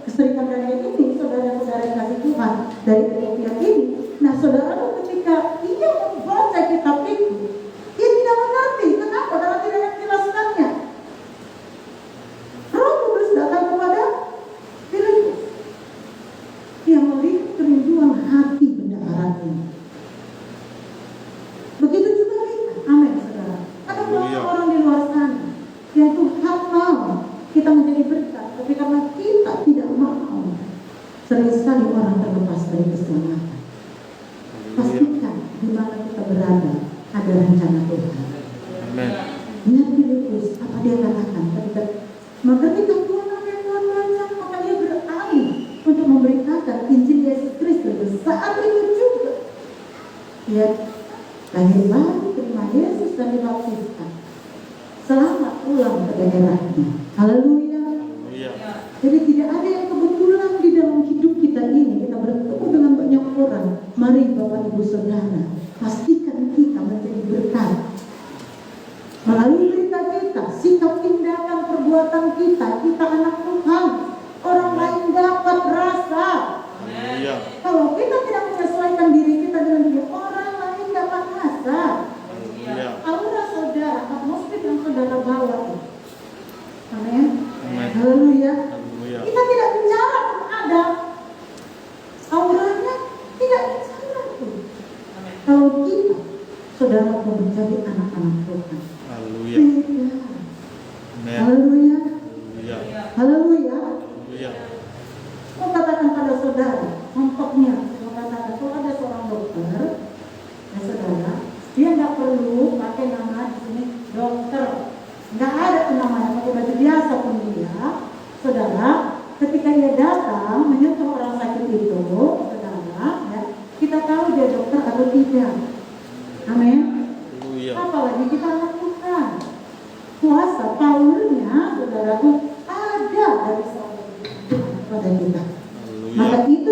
[SPEAKER 1] Keserikan Daniel ini, saudara-saudara yang kasih Tuhan dari Ethiopia ini, nah saudara ketika ia membaca kitab itu, ia tidak mengerti. Kenapa? Karena tidak ada penjelasannya. Roh Kudus datang kepada Filipus. Dia melihat kerinduan hati bendaharanya. Begitu juga kita. Amin, saudara. Ada orang-orang di luar sana yang Tuhan mau kita menjadi berkat, tapi karena kita tidak mau, sering sekali orang terlepas dari keselamatan. Pastikan di mana kita berada ada rencana Tuhan.
[SPEAKER 2] Amin.
[SPEAKER 1] Lihat Filipus, apa dia katakan ketika Tuhan baca, maka dia beralih untuk memberitakan Injil Yesus Kristus. Saat itu juga dia lahir baru, terima Yesus dan dibaptiskan. Selamat pulang ke daerahnya. Haleluya. Jadi tidak ada yang kebetulan di dalam hidup kita ini. Kita bertemu dengan banyak orang. Mari Bapak Ibu Saudara, pastikan kita menjadi berkat melalui berita kita, sikap, tindakan, perbuatan kita. Kita anak Tuhan. Orang lain dapat rasa. Kalau kita tidak menyesuaikan diri kita dengan dia, orang lain dapat rasa. Aura saudara, atmosfer yang saudara bawa. Amin. Haleluya. Kita tidak bicara pun ada. Auranya tidak bicara pun. Kalau kita, saudara mau menjadi anak-anak Tuhan.
[SPEAKER 2] Haleluya.
[SPEAKER 1] Haleluya. Haleluya.
[SPEAKER 2] Haleluya.
[SPEAKER 1] Mau katakan pada saudara, contohnya, mau katakan kalau ada seorang dokter, ya saudara, dia nggak perlu pakai nama di sini dokter. Nggak ada tuh namanya, pakai baju biasa pun dia, saudara, ketika dia datang menyentuh orang sakit itu, saudara, ya, kita tahu dia dokter atau tidak. Amin. Apalagi kita anak Tuhan. Kuasa powernya, saudaraku, ada dari seorang Tuhan kepada kita. Maka itu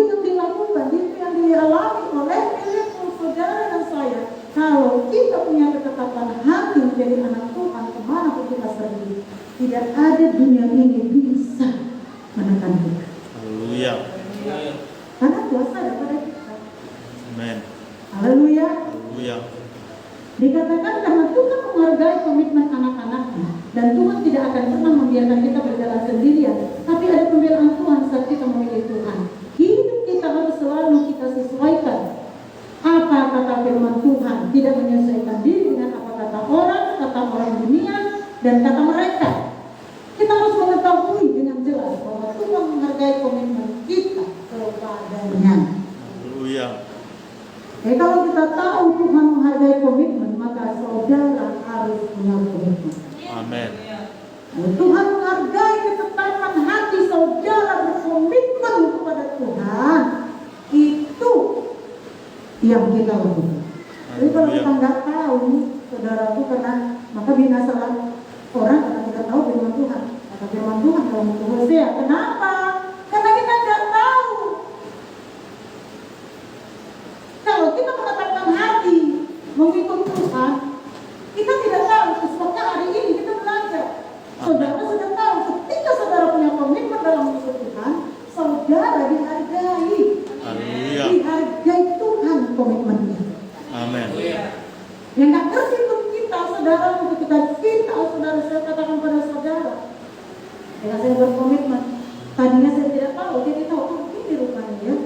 [SPEAKER 1] akan kita.
[SPEAKER 2] Haleluya.
[SPEAKER 1] Karena kuasa daripada kita.
[SPEAKER 2] Amin.
[SPEAKER 1] Haleluya.
[SPEAKER 2] Haleluya.
[SPEAKER 1] Dikatakan karena Tuhan menghargai komitmen anak-anaknya dan Tuhan tidak akan pernah membiarkan kita berjalan sendirian, tapi ada pembelaan Tuhan saat kita memilih Tuhan. Hidup kita harus selalu kita sesuaikan apa kata firman Tuhan, tidak menyesuaikan diri dengan apa kata orang dunia dan kata mereka. Kita harus mengetahui dengan jelas bahwa Tuhan menghargai komitmen kita kepadanya.
[SPEAKER 2] Haleluya.
[SPEAKER 1] Jadi kalau kita tahu Tuhan menghargai komitmen, maka saudara harus punya komitmen.
[SPEAKER 2] Amin.
[SPEAKER 1] Kalau Tuhan menghargai ketetapan hati saudara berkomitmen kepada Tuhan, itu yang kita lakukan. Jadi kalau kita nggak tahu, saudaraku, karena maka binasalah orang karena kita tahu firman Tuhan. Kata firman Tuhan dalam buku Hosea. Kenapa? Karena kita nggak tahu. Kalau kita menetapkan hati mengikut Tuhan, kita tidak tahu. Sebabnya hari ini kita belajar. Saudara sudah tahu ketika saudara punya komitmen dalam mengikut Tuhan, saudara dihargai.
[SPEAKER 2] Haleluya.
[SPEAKER 1] Dihargai Tuhan komitmennya.
[SPEAKER 2] Amin.
[SPEAKER 1] Yang nggak ngerti itu kita, saudara, ketika kita, saudara, saya katakan pada saudara, ketika saya berkomitmen, tadinya saya tidak tahu, jadi tahu, ini rupanya ya.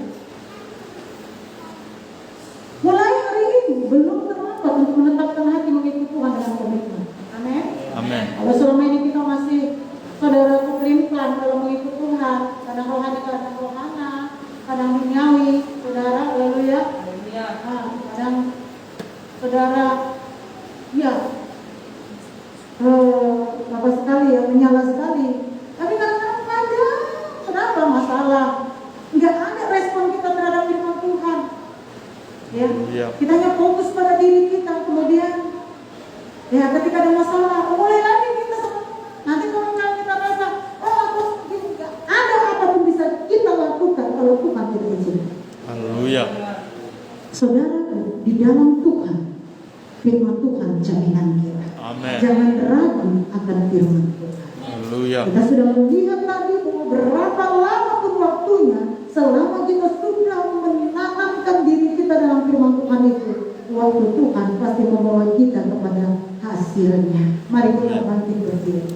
[SPEAKER 1] Mulai hari ini belum terlambat untuk menetapkan hati mengikuti Tuhan dengan komitmen. Amin.
[SPEAKER 2] Amin.
[SPEAKER 1] Kalau selama ini kita masih saudara pelin-pelan dalam mengikuti Tuhan, kadang rohani, kadang rohana, kadang duniawi, saudara, haleluya. Kadang saudara, ya, apa sekali ya, menyala sekali. Tapi kadang-kadang ada, kenapa masalah? Nggak ada respon kita terhadap firman Tuhan. Ya, kita hanya fokus pada diri kita, kemudian ya ketika ada masalah, mulai lagi kita nanti kalau kita rasa, aku nggak ada apapun bisa kita lakukan kalau Tuhan tidak izinkan.
[SPEAKER 2] Haleluya.
[SPEAKER 1] Saudara, di dalam Tuhan, firman Tuhan jaminan kita.
[SPEAKER 2] Amin.
[SPEAKER 1] Jangan ragu akan firman Tuhan.
[SPEAKER 2] Haleluya.
[SPEAKER 1] Kita sudah melihat tadi bahwa berapa lama pun waktunya, selama kita sudah menanamkan diri kita dalam firman Tuhan itu, waktu Tuhan pasti membawa kita kepada hasilnya. Mari kita bangkit berdiri.